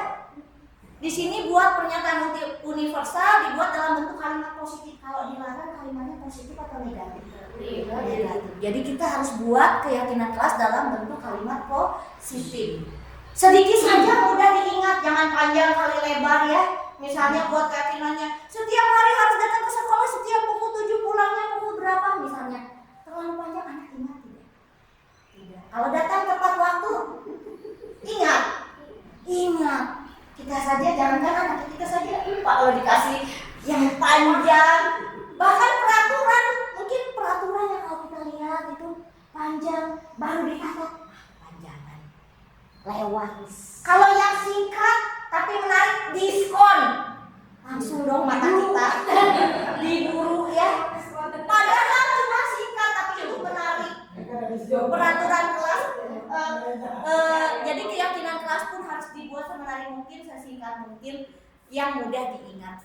di sini buat pernyataan universal dibuat dalam bentuk kalimat positif. Kalau dilarang kalimatnya positif atau negatif? Negatif. Jadi kita harus buat keyakinan kelas dalam bentuk kalimat positif. Sedikit saja mudah diingat, jangan panjang kali lebar ya. Misalnya buat keyakinannya setiap hari harus datang ke sekolah setiap pukul 7, pulangnya pukul berapa misalnya. Terlalu panjang anak ingat tidak? Tidak. Kalau datang tepat waktu, ingat. Kita saja jangankan anak kita saja lupa kalau dikasih yang panjang. Bahkan peraturan, mungkin peraturan yang kalau kita lihat itu panjang baru dicatat, panjangan, lewat. Kalau yang singkat tapi menarik, diskon, langsung dong mata kita diburu ya. Padahal cuma singkat tapi itu menarik. Peraturan kelas, jadi keyakinan kelas pun harus dibuat semenarik mungkin, sesingkat mungkin, yang mudah diingat.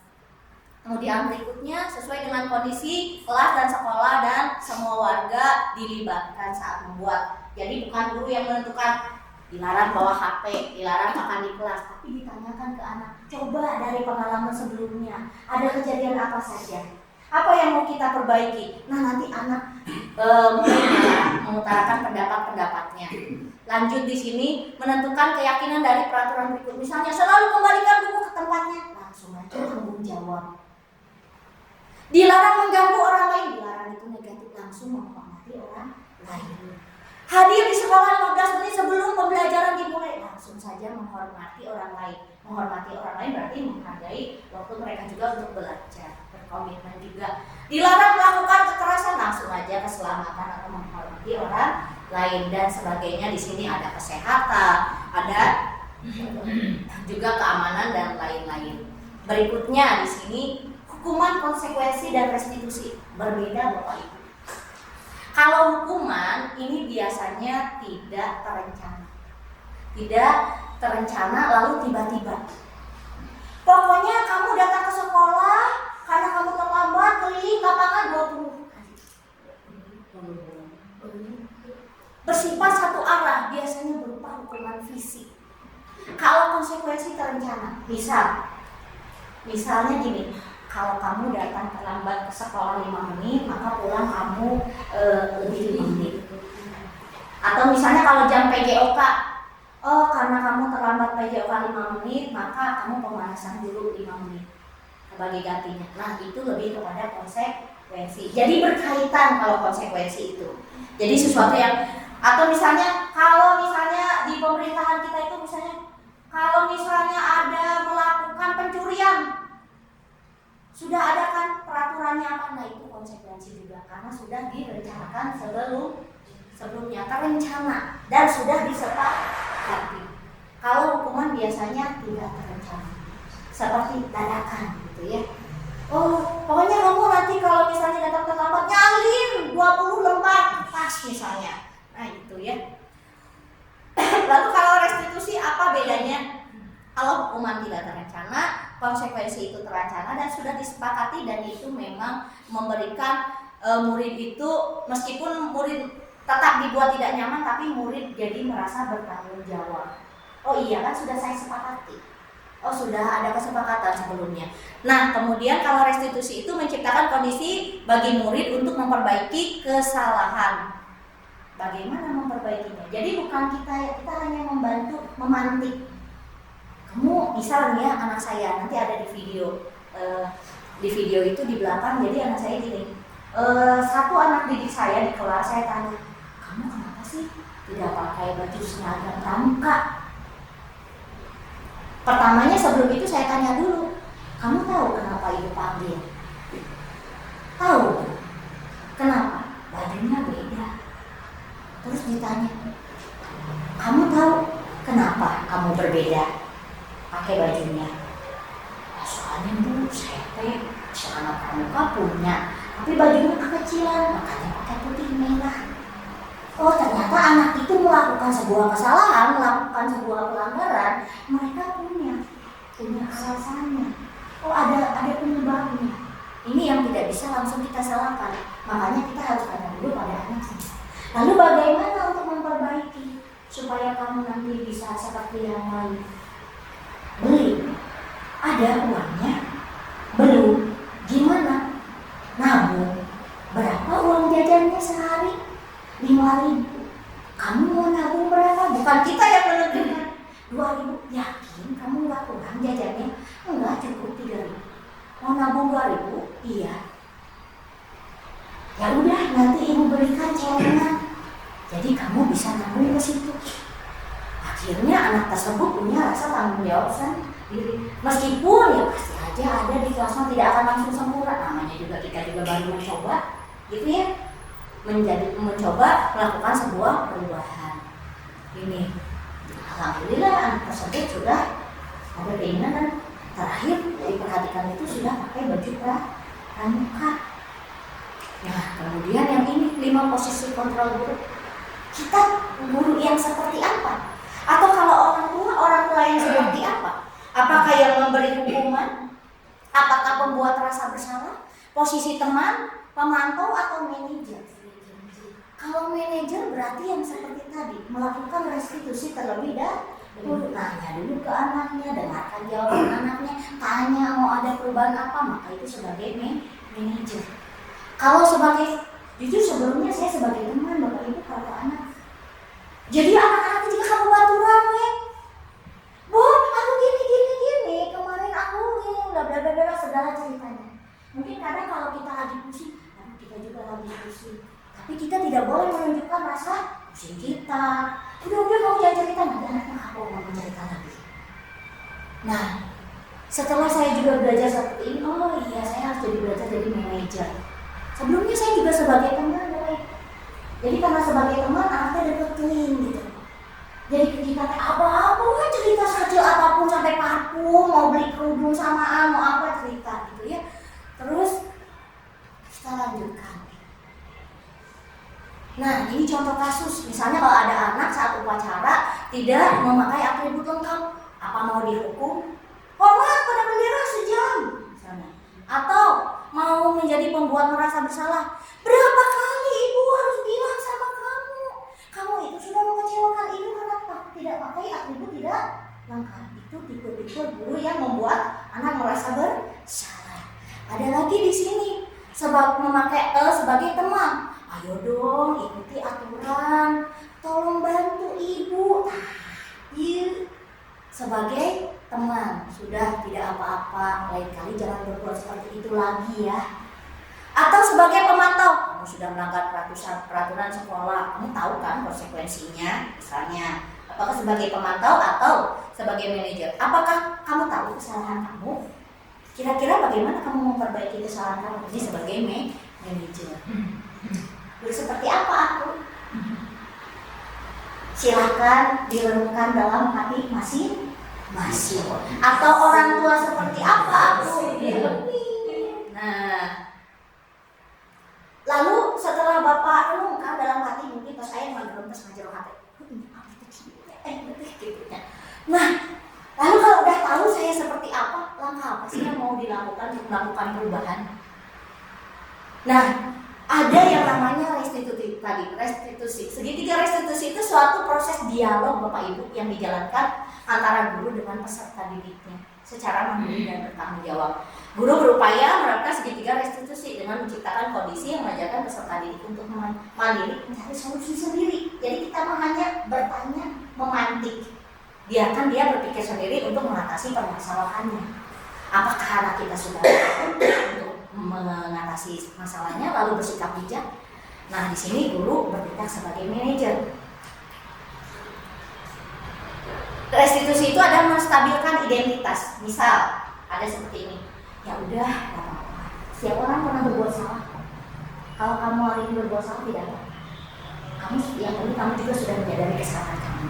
Kemudian berikutnya sesuai dengan kondisi kelas dan sekolah dan semua warga dilibatkan saat membuat. Jadi bukan guru yang menentukan dilarang bawa HP, dilarang makan di kelas, tapi ditanyakan ke anak, coba dari pengalaman sebelumnya, ada kejadian apa saja? Apa yang mau kita perbaiki? Nah, nanti anak mulai mengutarakan pendapat-pendapatnya. Lanjut di sini menentukan keyakinan dari peraturan berikut. Misalnya selalu kembalikan buku ke tempatnya. Langsung aja tanggung jawab. Dilarang mengganggu orang lain. Dilarang itu negatif, langsung menghormati orang lain. Hadir di sekolah 15 menit sebelum pembelajaran dimulai. Langsung saja menghormati orang lain. Menghormati orang lain berarti menghargai waktu mereka juga untuk belajar. Berkomitmen juga. Dilarang melakukan kekerasan, langsung aja keselamatan atau menghormati orang lain dan sebagainya. Di sini ada kesehatan, ada juga keamanan dan lain-lain. Berikutnya di sini hukuman, konsekuensi dan restitusi. Berbeda Bapak Ibu. Kalau hukuman ini biasanya tidak terencana. Tidak terencana lalu tiba-tiba. Pokoknya kamu datang ke sekolah karena kamu terlambat keliling lapangan 20 kali. Bersifat satu arah, biasanya berupa hukuman fisik. Kalau konsekuensi terencana, misalnya gini, kalau kamu datang terlambat ke sekolah 5 menit, maka pulang kamu lebih 5 menit. Atau misalnya kalau jam PJOK, oh karena kamu terlambat PJOK 5 menit, maka kamu pemanasan dulu 5 menit sebagai gantinya. Nah, itu lebih kepada konsekuensi. Jadi berkaitan kalau konsekuensi itu. Jadi sesuatu yang, atau misalnya kalau misalnya di pemerintahan kita itu misalnya kalau misalnya ada melakukan pencurian, sudah ada kan peraturannya apa? Nah, itu konsekuensi juga karena sudah direncanakan sebelumnya, terencana dan sudah disepakati. Kalau hukuman biasanya tidak terencana, seperti dadakan gitu ya. Oh, pokoknya kamu nanti kalau misalnya datang terlambat nyalin 20 lembar tas misalnya. Nah, itu ya. Lalu kalau restitusi apa bedanya? Kalau hukuman tidak terencana, konsekuensi itu terencana dan sudah disepakati, dan itu memang memberikan murid itu, meskipun murid tetap dibuat tidak nyaman, tapi murid jadi merasa bertanggung jawab. Oh iya kan sudah saya sepakati. Oh sudah ada kesepakatan sebelumnya. Nah kemudian kalau restitusi itu menciptakan kondisi bagi murid untuk memperbaiki kesalahan. Bagaimana memperbaikinya? Jadi bukan kita hanya membantu memantik. Kamu misalnya ya, anak saya nanti ada di video, itu di belakang. Jadi anak saya gini, satu anak didik saya di kelas, saya tanya, kamu kenapa sih tidak pakai baju seragam pramuka? Pertamanya sebelum itu saya tanya dulu, kamu tahu kenapa ibu panggil? Tahu? Kenapa? Bajunya beda. Terus ditanya, kamu tahu kenapa kamu berbeda pakai bajunya? Soalnya bu, saya celana pramuka punya, tapi bajunya kekecilan, makanya pakai putih merah. Oh ternyata anak itu melakukan sebuah kesalahan, melakukan sebuah pelanggaran, mereka punya alasannya. Oh ada penyebabnya. Ini yang tidak bisa langsung kita salahkan. Makanya kita harus tanya dulu pada anak kita. Lalu bagaimana untuk memperbaiki supaya kamu nanti bisa seperti yang lain? Beli, ada uangnya? Belum. Gimana? Nabung. Berapa uang jajannya sehari? 5.000. Kamu mau nabung berapa? Bukan kita yang menentukan. 2.000. Yakin kamu nggak kurang jajannya? Enggak, cukup 3.000. Mau nabung 2.000? Iya. Ya udah, nanti ibu berikan celengan. Jadi kamu bisa nabung ke situ. Akhirnya anak tersebut punya rasa tanggung jawab sendiri. Meskipun ya pasti aja ada di kelasnya tidak akan langsung sempurna. Namanya juga kita juga baru mencoba, gitu ya. Mencoba melakukan sebuah perubahan. Ini, alhamdulillah anak tersebut sudah ada keinginan dan terakhir diperhatikan itu sudah pakai baju pramuka. Nah, kemudian yang ini 5 posisi kontrol guru. Kita guru yang seperti apa? Atau kalau orang tua yang seperti apa? Apakah yang memberi hukuman? Apakah pembuat rasa bersalah? Posisi teman, pemantau atau manajer? Kalau manajer berarti yang seperti tadi, melakukan restitusi terlebih dahulu, tanya dulu ke anaknya, dengarkan jawaban anaknya, tanya mau ada perubahan apa, maka itu sebagai manajer. Kalau sebagai, jujur sebelumnya saya sebagai teman, Bapak Ibu kalau anak, jadi anak-anak juga kamu bantu rame, Bu, aku gini, kemarin aku ini, bla bla bla bla, segala ceritanya. Mungkin kadang kalau kita lagi pusing, kita juga lagi pusing. Tapi kita tidak boleh menunjukkan rasa pusing kita. Udah kamu jangan cerita, nanti anaknya aku mau cerita lagi. Nah, setelah saya juga belajar seperti ini, oh iya saya harus belajar jadi manajer. Sebelumnya saya juga sebagai teman, jadi karena sebagai teman anaknya deketin gitu. Jadi kita apa-apa cerita sekecil apapun sampai parfum, mau beli kerudung samaan, mau apa cerita gitu ya. Terus kita lanjutkan. Nah, ini contoh kasus. Misalnya kalau ada anak saat upacara tidak memakai atribut lengkap, apa mau dihukum? Hormat pada bendera sejam, misalnya. Atau mau menjadi pembuat merasa bersalah. Berapa kali ibu harus bilang sama kamu, kamu itu sudah mengecewakan ibu karena tidak pakai atribut tidak lengkap. Itu tipe-tipe guru yang membuat anak merasa bersalah. Ada lagi di sini sebagai teman. Ayo dong ikuti aturan, tolong bantu ibu. Iya, sebagai teman sudah tidak apa-apa, lain kali jangan berbuat seperti itu lagi ya. Atau sebagai pemantau, kamu sudah melanggar peraturan sekolah, kamu tahu kan konsekuensinya. Misalnya, apakah sebagai pemantau atau sebagai manajer? Apakah kamu tahu kesalahan kamu? Kira-kira bagaimana kamu memperbaiki kesalahan kamu? Ini sebagai manajer. Seperti apa aku? Silahkan direnungkan dalam hati masing-masing. Atau orang tua seperti apa aku? Nah, lalu setelah Bapak renungkan dalam hati, mungkin pas saya mengerem pas ngajar hati. Nah, lalu kalau udah tahu saya seperti apa, langkah apa sih yang mau dilakukan untuk melakukan perubahan? Nah, ada yang namanya restitusi. Segitiga restitusi itu suatu proses dialog Bapak Ibu yang dijalankan antara guru dengan peserta didiknya secara mandiri dan bertanggung jawab. Guru berupaya menerapkan segitiga restitusi dengan menciptakan kondisi yang mengajarkan peserta didik untuk mandiri mencari solusi sendiri. Jadi kita hanya bertanya, memantik. Biarkan dia berpikir sendiri untuk mengatasi permasalahannya. Apakah anak kita sudah untuk mengatasi masalahnya lalu bersikap bijak? Nah, di sini guru bertindak sebagai manajer. Restitusi itu ada menstabilkan identitas. Misal ada seperti ini. Ya udah, gak apa-apa. Setiap orang pernah berbuat salah. Kalau kamu hari ini berbuat salah tidak apa. Kamu juga sudah menyadari kesalahan kamu.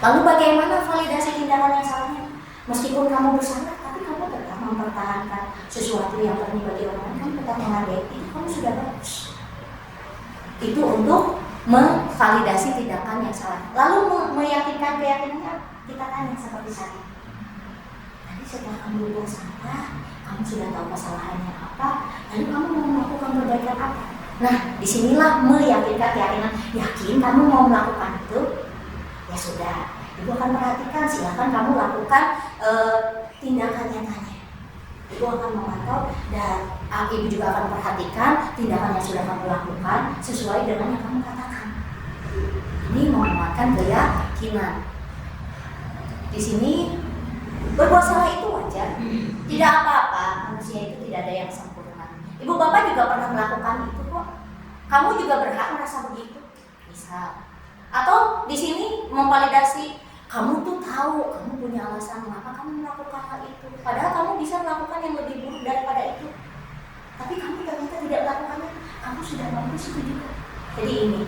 Lalu bagaimana validasi tindakan yang salahnya? Meskipun kamu bersalah, tapi kamu tetap mempertahankan sesuatu yang penting bagi orang lain, kamu tetap menghargai itu, kamu sudah bagus. Itu untuk memvalidasi tindakan yang salah. Lalu meyakinkan keyakinannya, kita tanya seperti tadi. Tadi setelah kamu berbuat salah, kamu sudah tahu kesalahannya apa, lalu kamu mau melakukan perbaikan apa? Nah, disinilah meyakinkan keyakinan. Yakin kamu mau melakukan itu? Ya sudah, Ibu akan perhatikan, silakan kamu lakukan tindakan nyatanya. Ibu akan memantau dan Ibu juga akan perhatikan tindakan yang sudah kamu lakukan sesuai dengan yang kamu katakan. Ini menguatkan keyakinan. Di sini berbuat salah itu wajar, tidak apa-apa. Manusia itu tidak ada yang sempurna. Ibu bapak juga pernah melakukan itu kok. Kamu juga berhak merasa begitu, bisa. Atau di sini memvalidasi, kamu tuh tahu, kamu punya alasan mengapa kamu melakukan hal itu. Padahal kamu bisa melakukan yang lebih buruk daripada itu. Tapi kamu ternyata tidak melakukannya, kamu sudah bagus itu juga. Jadi ini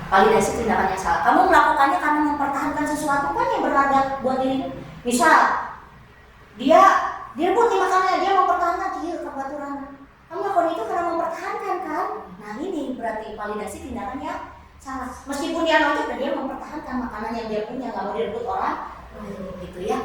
validasi tindakan yang salah. Kamu melakukannya karena mempertahankan sesuatu kan yang berharga buat dirimu. Misal dia buat makanannya, dia mempertahankan kebetulan. Kamu melakukan itu karena mempertahankan kan? Nah ini berarti validasi tindakan yang salah. Meskipun dia nonton dan dia mempertahankan makanan yang dia punya, nggak mau direbut orang, gitu ya.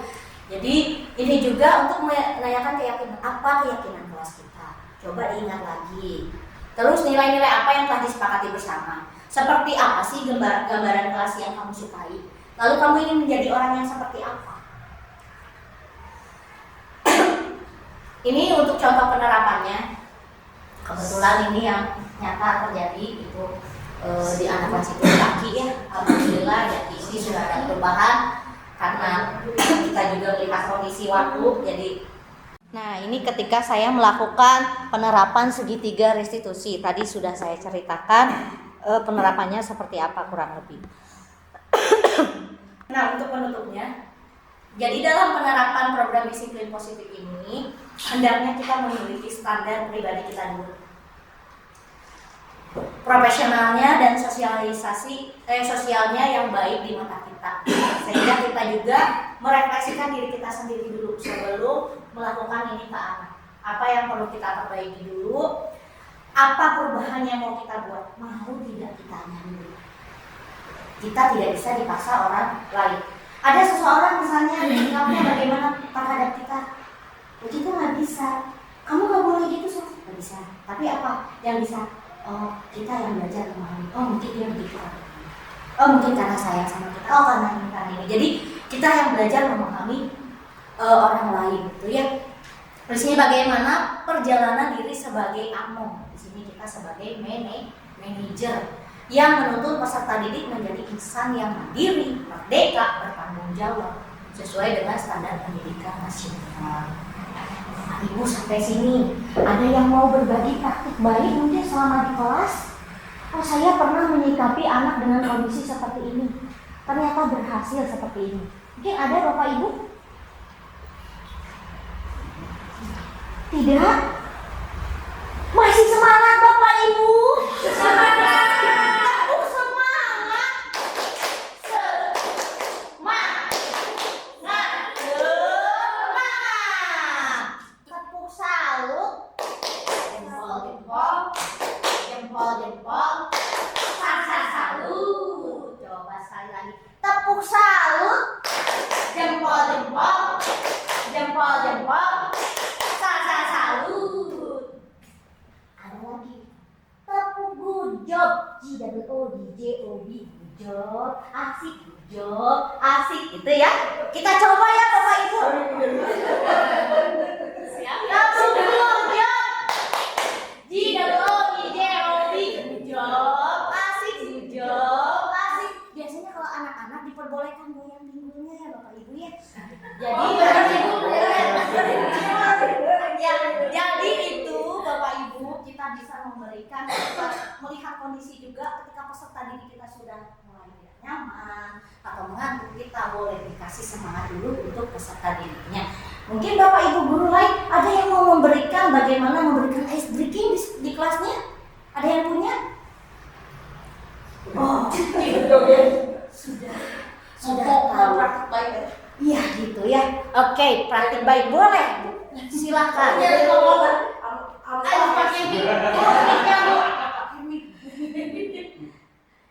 Jadi ini juga untuk menanyakan keyakinan. Apa keyakinan kelas kita? Coba diingat lagi. Terus nilai-nilai apa yang telah disepakati bersama? Seperti apa sih gambaran kelas yang kamu sukai? Lalu kamu ingin menjadi orang yang seperti apa? Ini untuk contoh penerapannya. Kebetulan ini yang nyata terjadi itu di anak kelas itu laki ya. Alhamdulillah ya, ini sudah ada perubahan karena kita juga melihat kondisi waktu. Jadi nah, ini ketika saya melakukan penerapan segitiga restitusi. Tadi sudah saya ceritakan penerapannya seperti apa kurang lebih. Nah, untuk penutupnya, jadi dalam penerapan program disiplin positif ini, hendaknya kita memiliki standar pribadi kita dulu. Profesionalnya dan sosialnya yang baik di mata kita. Sehingga kita juga merefleksikan diri kita sendiri dulu sebelum melakukan ini ke anak. Apa yang perlu kita perbaiki dulu? Apa perubahan yang mau kita buat? Mau tidak kita dulu. Kita tidak bisa dipaksa orang lain. Ada seseorang misalnya sikapnya bagaimana terhadap kita, kita nggak bisa. Kamu nggak boleh gitu, nggak bisa. Tapi apa yang bisa? Oh, kita yang belajar memahami. Oh, mungkin dia begitu. Oh, mungkin karena sayang sama kita. Oh, karena ini. Jadi kita yang belajar memahami orang lain, gitu ya. Di sini bagaimana perjalanan diri sebagai AMO. Di sini kita sebagai manajer yang menuntut peserta didik menjadi insan yang mandiri, merdeka, bertanggung jawab sesuai dengan standar pendidikan nasional. Nah, Ibu sampai sini ada yang mau berbagi praktik baik mungkin selama di kelas? Oh, saya pernah menyikapi anak dengan kondisi seperti ini, ternyata berhasil seperti ini. Mungkin ada Bapak Ibu? Tidak? Masih semangat Bapak Ibu? Semangat! Tepuk salut, jempol, salut. Ada lagi, tepuk good job, GWODJOB, good job, asik, gitu ya. Kita coba ya Bapak Ibu. Tepuk good job, GWODJOB, good job, asik. Biasanya kalau anak-anak diperbolehkan goyang pinggulnya ya Bapak Ibu ya. Jadi itu Bapak Ibu kita bisa memberikan melihat kondisi juga ketika peserta didik kita sudah mulai tidak nyaman atau mengantuk, kita boleh dikasih semangat dulu untuk peserta didiknya. Mungkin Bapak Ibu guru lain ada yang mau memberikan bagaimana memberikan ice breaking di kelasnya? Ada yang punya? Oh, sudah tahu. Iya gitu ya. Oke, praktik baik boleh. Silakan.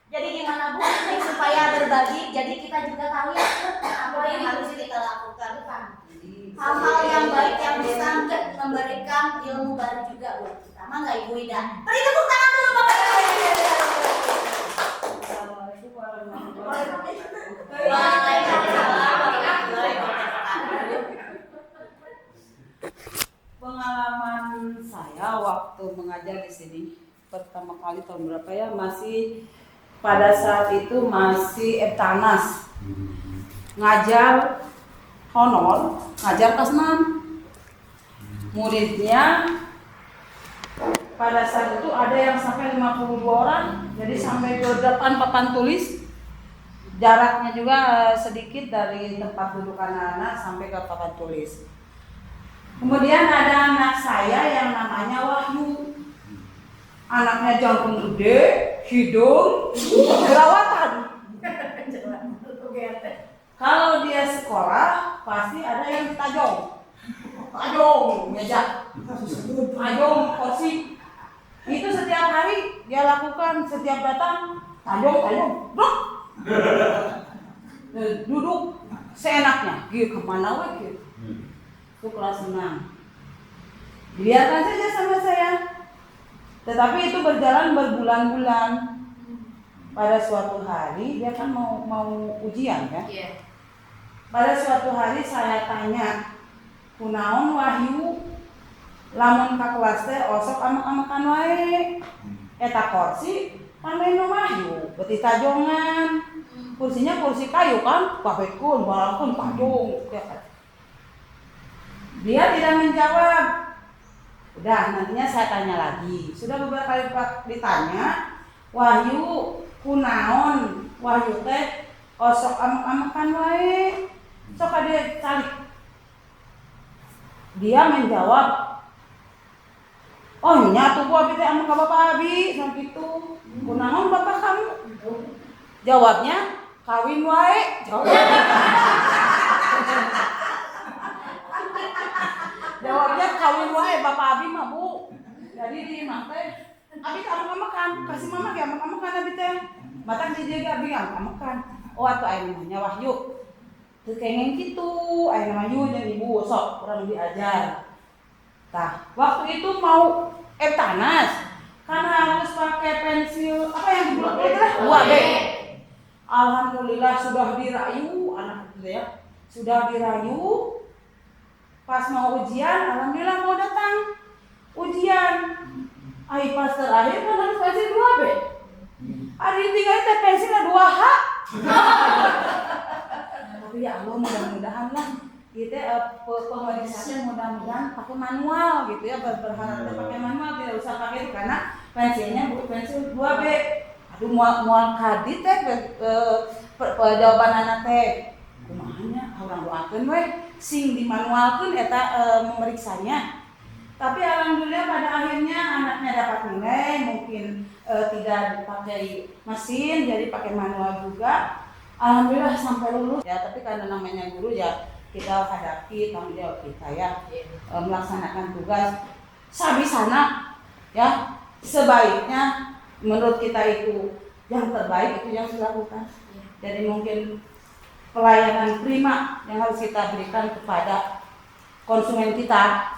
Jadi gimana Bu? Supaya berbagi, jadi kita juga tahu ya apa yang harus kita lakukan. Hal-hal yang baik yang bisa memberikan ilmu baru juga buat kita. Mangga Ibu Ida. Beri tepuk tangan dulu Bapak Ibu. Pengalaman saya waktu mengajar di sini pertama kali tahun berapa ya, masih pada saat itu masih Eptanas, ngajar honor, ngajar kelas 6. Muridnya pada saat itu ada yang sampai 52 orang, jadi sampai ke depan papan tulis. Jaraknya juga sedikit dari tempat duduk anak-anak sampai ke papan tulis. Kemudian ada anak saya yang namanya Wahyu. Anaknya jantung gede, hidung, jerawatan. Kalau dia sekolah pasti ada yang tajong, meja, tajong kursi. Itu setiap hari dia lakukan, setiap datang tajong, blok. Duduk seenaknya, gitu kemana gitu. Itu kelas 6. Biarkan saja sama saya. Tetapi itu berjalan berbulan-bulan. pada suatu hari dia kan mau ujian kan. Iya. Pada suatu hari saya tanya, kunaon Wahyu lamun ka kelas teh osok amak-amakan wae. Eta kursi pamain Wahyu, beuti tajongan. Kursinya kursi kayu kan, papekun, balakun, padung. Dia tidak menjawab. Udah, nantinya saya tanya lagi. Sudah beberapa kali ditanya, Wahyu kunaon, Wahyu teh osok amak-amakan wae. Sok ade calik. Dia menjawab, oh nya tuh gua teh amak ka bapak abi, sam kitu. Kunaon bapak kamu? Jawabnya, kawin wae. Jawabnya kawin wae bapak abi mah Bu. Jadi di imah teh abi ka amak-amakan, kasih mama ge amak-amakan abi teh. Matak dijaga abi amak-amakan. Oh atuh aya namanya Wahyu. Teu kengeng kitu, aya nama Yu jeung ibu sok urang diajar. Tah, waktu itu mau tanas. Karena harus pakai pensil apa yang dibulat-bulat lah, 2B. Alhamdulillah sudah dirayu anak itu ya. Sudah dirayu. Pas mau ujian, alhamdulillah mau datang ujian. Ai pas terakhir kan harus pensil 2B. Hari tinggal teh pensilnya 2H. Tapi ya Allah mudah-mudahan lah kita pemeriksaannya mudah-mudahan pakai manual gitu ya, berharap pakai manual, tidak usah pakai karena pensilnya pensil 2B. Aduh mual kadit teh jawaban anak teh kumahanya orang doakeun we sing dimanualkeun eta memeriksanya. Tapi alhamdulillah pada akhirnya anaknya dapat nilai, mungkin tidak dipakai mesin jadi pakai manual juga. Alhamdulillah sampai lulus ya, tapi karena namanya guru ya kita hadapi tanggung jawab kita ya, melaksanakan tugas sabisana ya, sebaiknya menurut kita itu yang terbaik itu yang dilakukan. Jadi mungkin pelayanan prima yang harus kita berikan kepada konsumen kita,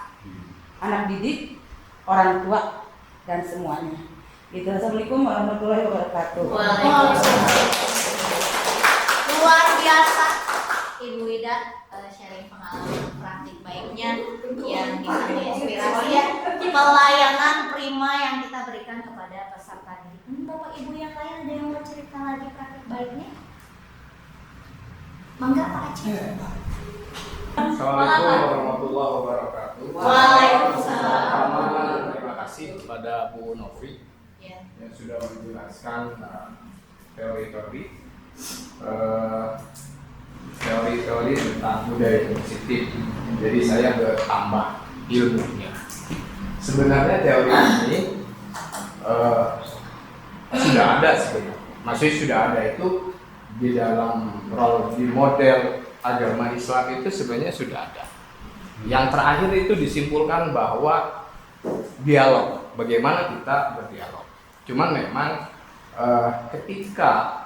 anak didik, orang tua dan semuanya. Gitu. Assalamualaikum warahmatullahi wabarakatuh. Waalaikumsalam. Luar biasa Ibu Ida sharing pengalaman praktik baiknya yang bisa menginspirasi ya, pelayanan prima yang kita berikan kepada peserta didik. Bapak Ibu yang lain ada yang mau cerita lagi praktik baiknya? Mangga Pak Aceh. Assalamualaikum warahmatullahi wabarakatuh. Waalaikumsalam. Pertama, terima kasih kepada Bu Novi Ya. yang sudah menjelaskan teori-teori tentang budaya positif. Jadi saya bertambah ilmunya. Sebenarnya teori ini sudah ada sebenarnya. Maksudnya sudah ada itu di dalam di model agama Islam itu sebenarnya sudah ada. Yang terakhir itu disimpulkan bahwa dialog, bagaimana kita berdialog. Cuman memang ketika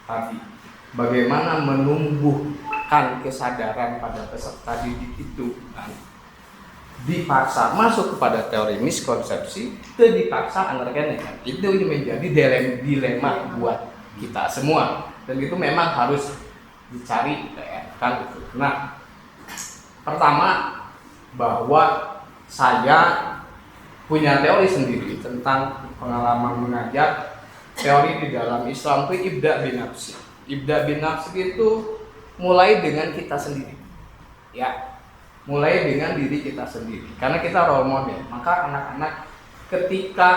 tadi bagaimana menumbuhkan kesadaran pada peserta didik itu kan, dipaksa masuk kepada teori miskonsepsi, itu dipaksa anak-anak kan. Itu menjadi dilema buat kita semua dan itu memang harus dicari kan itu. Nah, pertama bahwa saya punya teori sendiri tentang pengalaman mengajar. Teori di dalam Islam itu ibda bin nafsi. Ibda bin nafsi itu mulai dengan kita sendiri, ya, mulai dengan diri kita sendiri. Karena kita role model, maka anak-anak ketika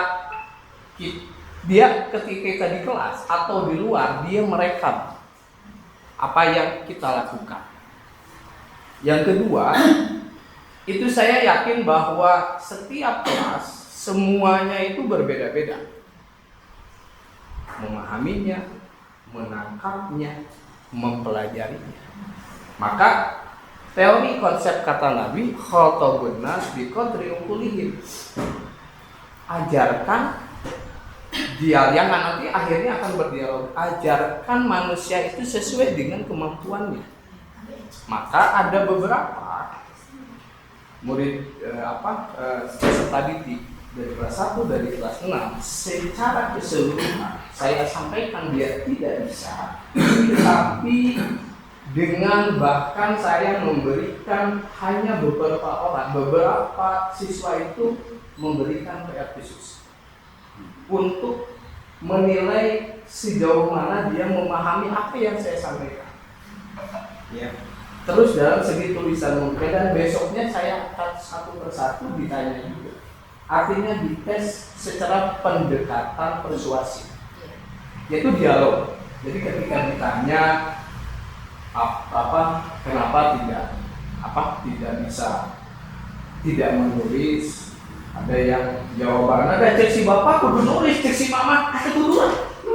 kita di kelas atau di luar dia merekam apa yang kita lakukan. Yang kedua, itu saya yakin bahwa setiap kelas semuanya itu berbeda-beda. Memahaminya, menangkapnya, mempelajarinya. Maka teori konsep kata Nabi khatabun nas biqadri uqulihim. Ajarkan yang nanti akhirnya akan berdialog. Ajarkan manusia itu sesuai dengan kemampuannya. Maka ada beberapa murid peserta didik dari kelas 1, dari kelas 6 secara keseluruhan saya sampaikan dia tidak bisa, tetapi dengan bahkan saya memberikan hanya beberapa siswa itu memberikan PR khusus untuk menilai sejauh mana dia memahami apa yang saya sampaikan. Ya. Terus dalam segi tulisan mungkin, dan besoknya saya akan satu persatu ditanya juga. Artinya dites secara pendekatan persuasi, yaitu dialog. Jadi ketika ditanya kenapa tidak bisa tidak menulis, ada yang jawaban ada cek si bapak kudu nulis, cek si mama kudu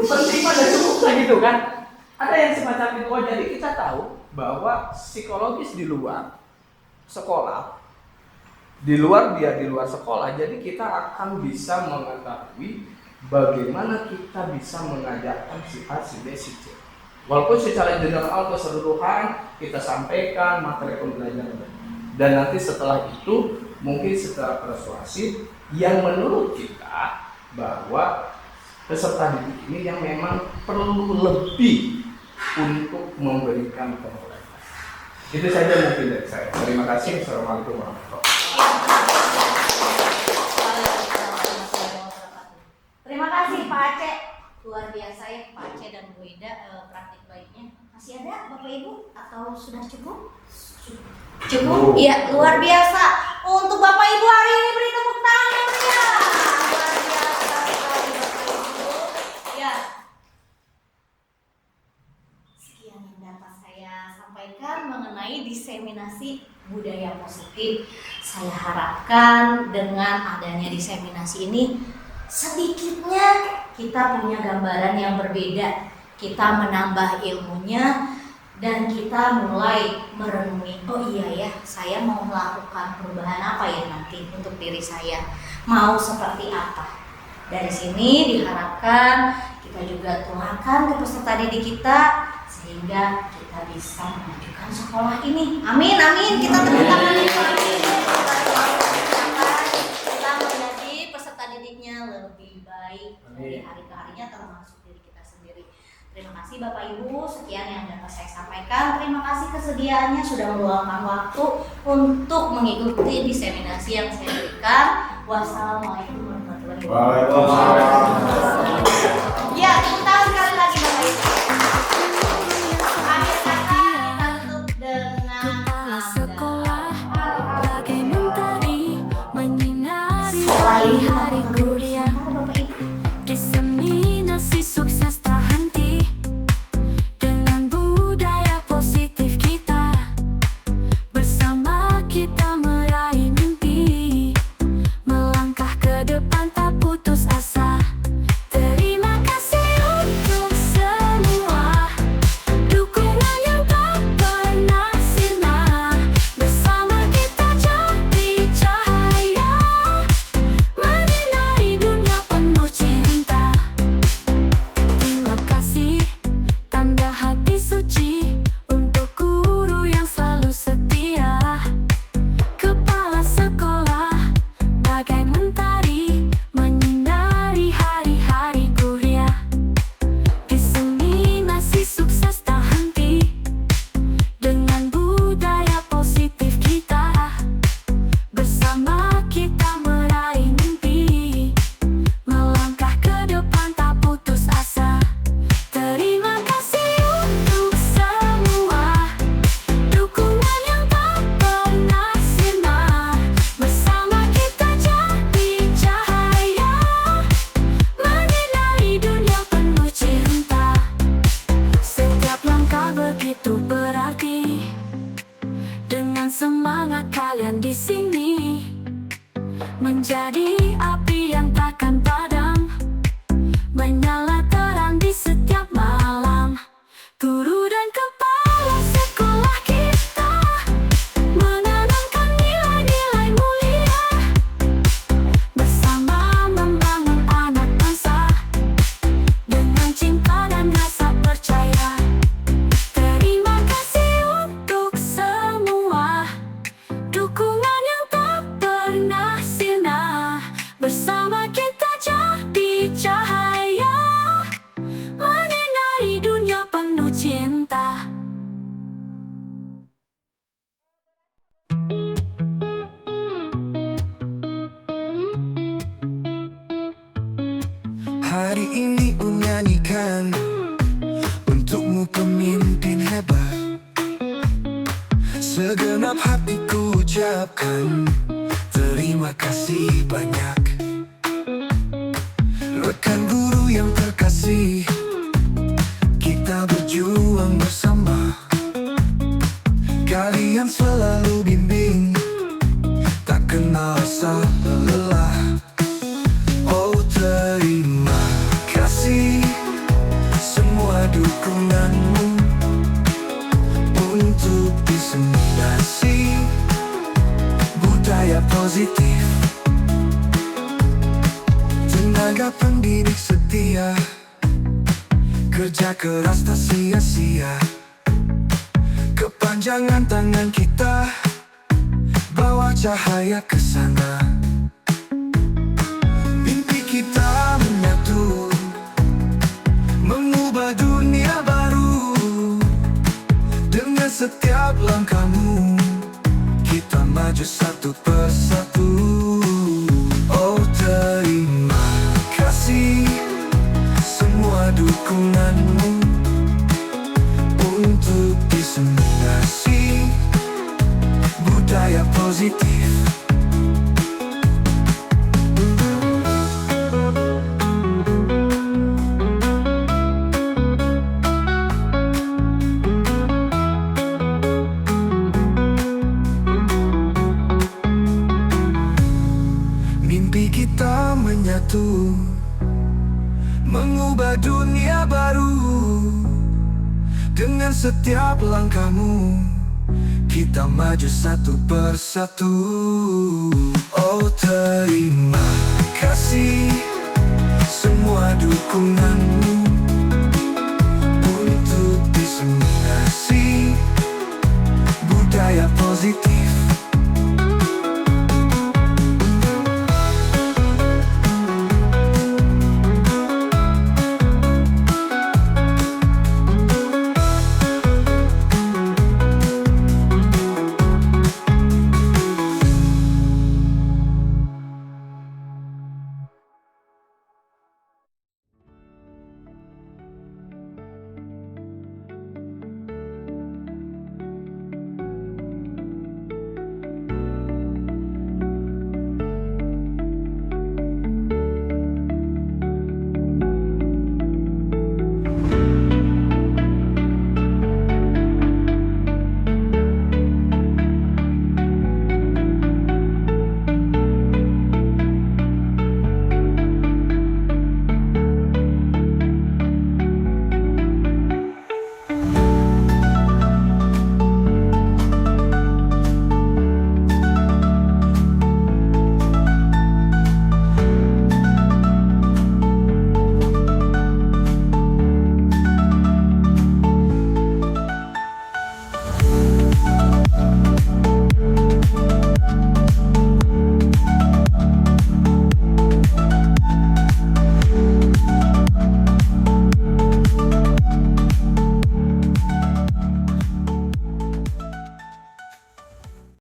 penting pada semua gitu kan. Ada yang semacam itu. Oh, jadi kita tahu bahwa psikologis di luar sekolah, di luar sekolah, jadi kita akan bisa mengetahui bagaimana kita bisa mengajarkan si A, si B, si C. Walaupun secara general keseluruhan kita sampaikan materi pembelajaran, dan nanti setelah itu mungkin secara persuasif yang menurut kita bahwa peserta didik ini yang memang perlu lebih untuk memberikan pembelajaran. Itu saja mungkin dari saya. Terima kasih. Assalamualaikum warahmatullahi Wabarakatuh. Terima kasih Pak Aceh, luar biasa ya Pak Aceh dan Bu Ida, praktik baiknya. Masih ada Bapak Ibu atau sudah cukup? Cukup? Iya, luar biasa. Untuk Bapak Ibu hari ini beri tepuk tangan yang meriah. Luar biasa sekali Bapak Ibu. Ya. Sekian yang dapat saya sampaikan mengenai diseminasi budaya positif. Saya harapkan dengan adanya diseminasi ini sedikitnya kita punya gambaran yang berbeda. Kita menambah ilmunya dan kita mulai merenungi, oh iya ya, saya mau melakukan perubahan apa ya nanti untuk diri saya, mau seperti apa. Dari sini diharapkan kita juga tularkan ke peserta didik kita sehingga kita bisa memajukan sekolah ini. Amin, amin. Kita tepuk tangan kita menjadi peserta didiknya lebih baik dari hari ke harinya, termasuk diri kita sendiri. Terima kasih Bapak Ibu, sekian yang dapat saya sampaikan. Terima kasih kesediaannya sudah meluangkan waktu untuk mengikuti diseminasi yang saya berikan. Wassalamualaikum warahmatullahi wabarakatuh. Ya, tepuk tangan sekali lagi Bapak Ibu. Akhir kata kita tutup dengan selain hari kuliah Bapak Ibu. Diseminasi sukses tak henti dengan budaya positif kita. Bersama kita meraih mimpi, melangkah ke depan tak putus asa. Terima kasih untuk semua dukungan yang tak pernah sirna. Bersama kita jadi cahaya, menyinari dunia penuh cinta. Terima kasih tanda hati suci untuk guru yang selalu setia. Kepala sekolah bagai mentari, menyinari hari-hari kuliah. Diseminasi sukses tak henti dengan budaya positif kita. Bersama kita meraih mimpi, melangkah ke depan tak putus asa. Terima kasih untuk semua dukungan yang tak pernah sirna. Bersama kita jadi cahaya, menyinari dunia penuh cinta. Setiap langkah begitu berarti, dengan semangat kalian di sini menjadi api yang takkan padam, menyala terang di setiap malam. Guru dan kepala sekolah kita menanamkan nilai-nilai mulia, bersama membangun anak bangsa dengan cinta dan rasa percaya. Terima kasih untuk semua dukungan yang tak pernah sirna. Bersama Hari ini nyanyikan untukmu pemimpin hebat. Segenap hatiku ucapkan terima kasih banyak. Rekan guru yang terkasih, kita berjuang bersama. Kalian selalu bimbing, tak kenal rasa lelah. Oh terima kasih semua dukunganmu untuk diseminasi budaya positif. Tenaga pendidik setia, kerja keras tak sia-sia. Kepanjangan tangan kita, bawa cahaya ke sana. Mimpi kita menyatu, mengubah dunia baru. Dengan setiap langkahmu, kita maju satu persatu. Oh terima kasih semua dukunganmu untuk diseminasi budaya positif. Mimpi kita menyatu, mengubah dunia baru. Dengan setiap langkahmu, kita maju satu persatu. Oh terima kasih semua dukunganmu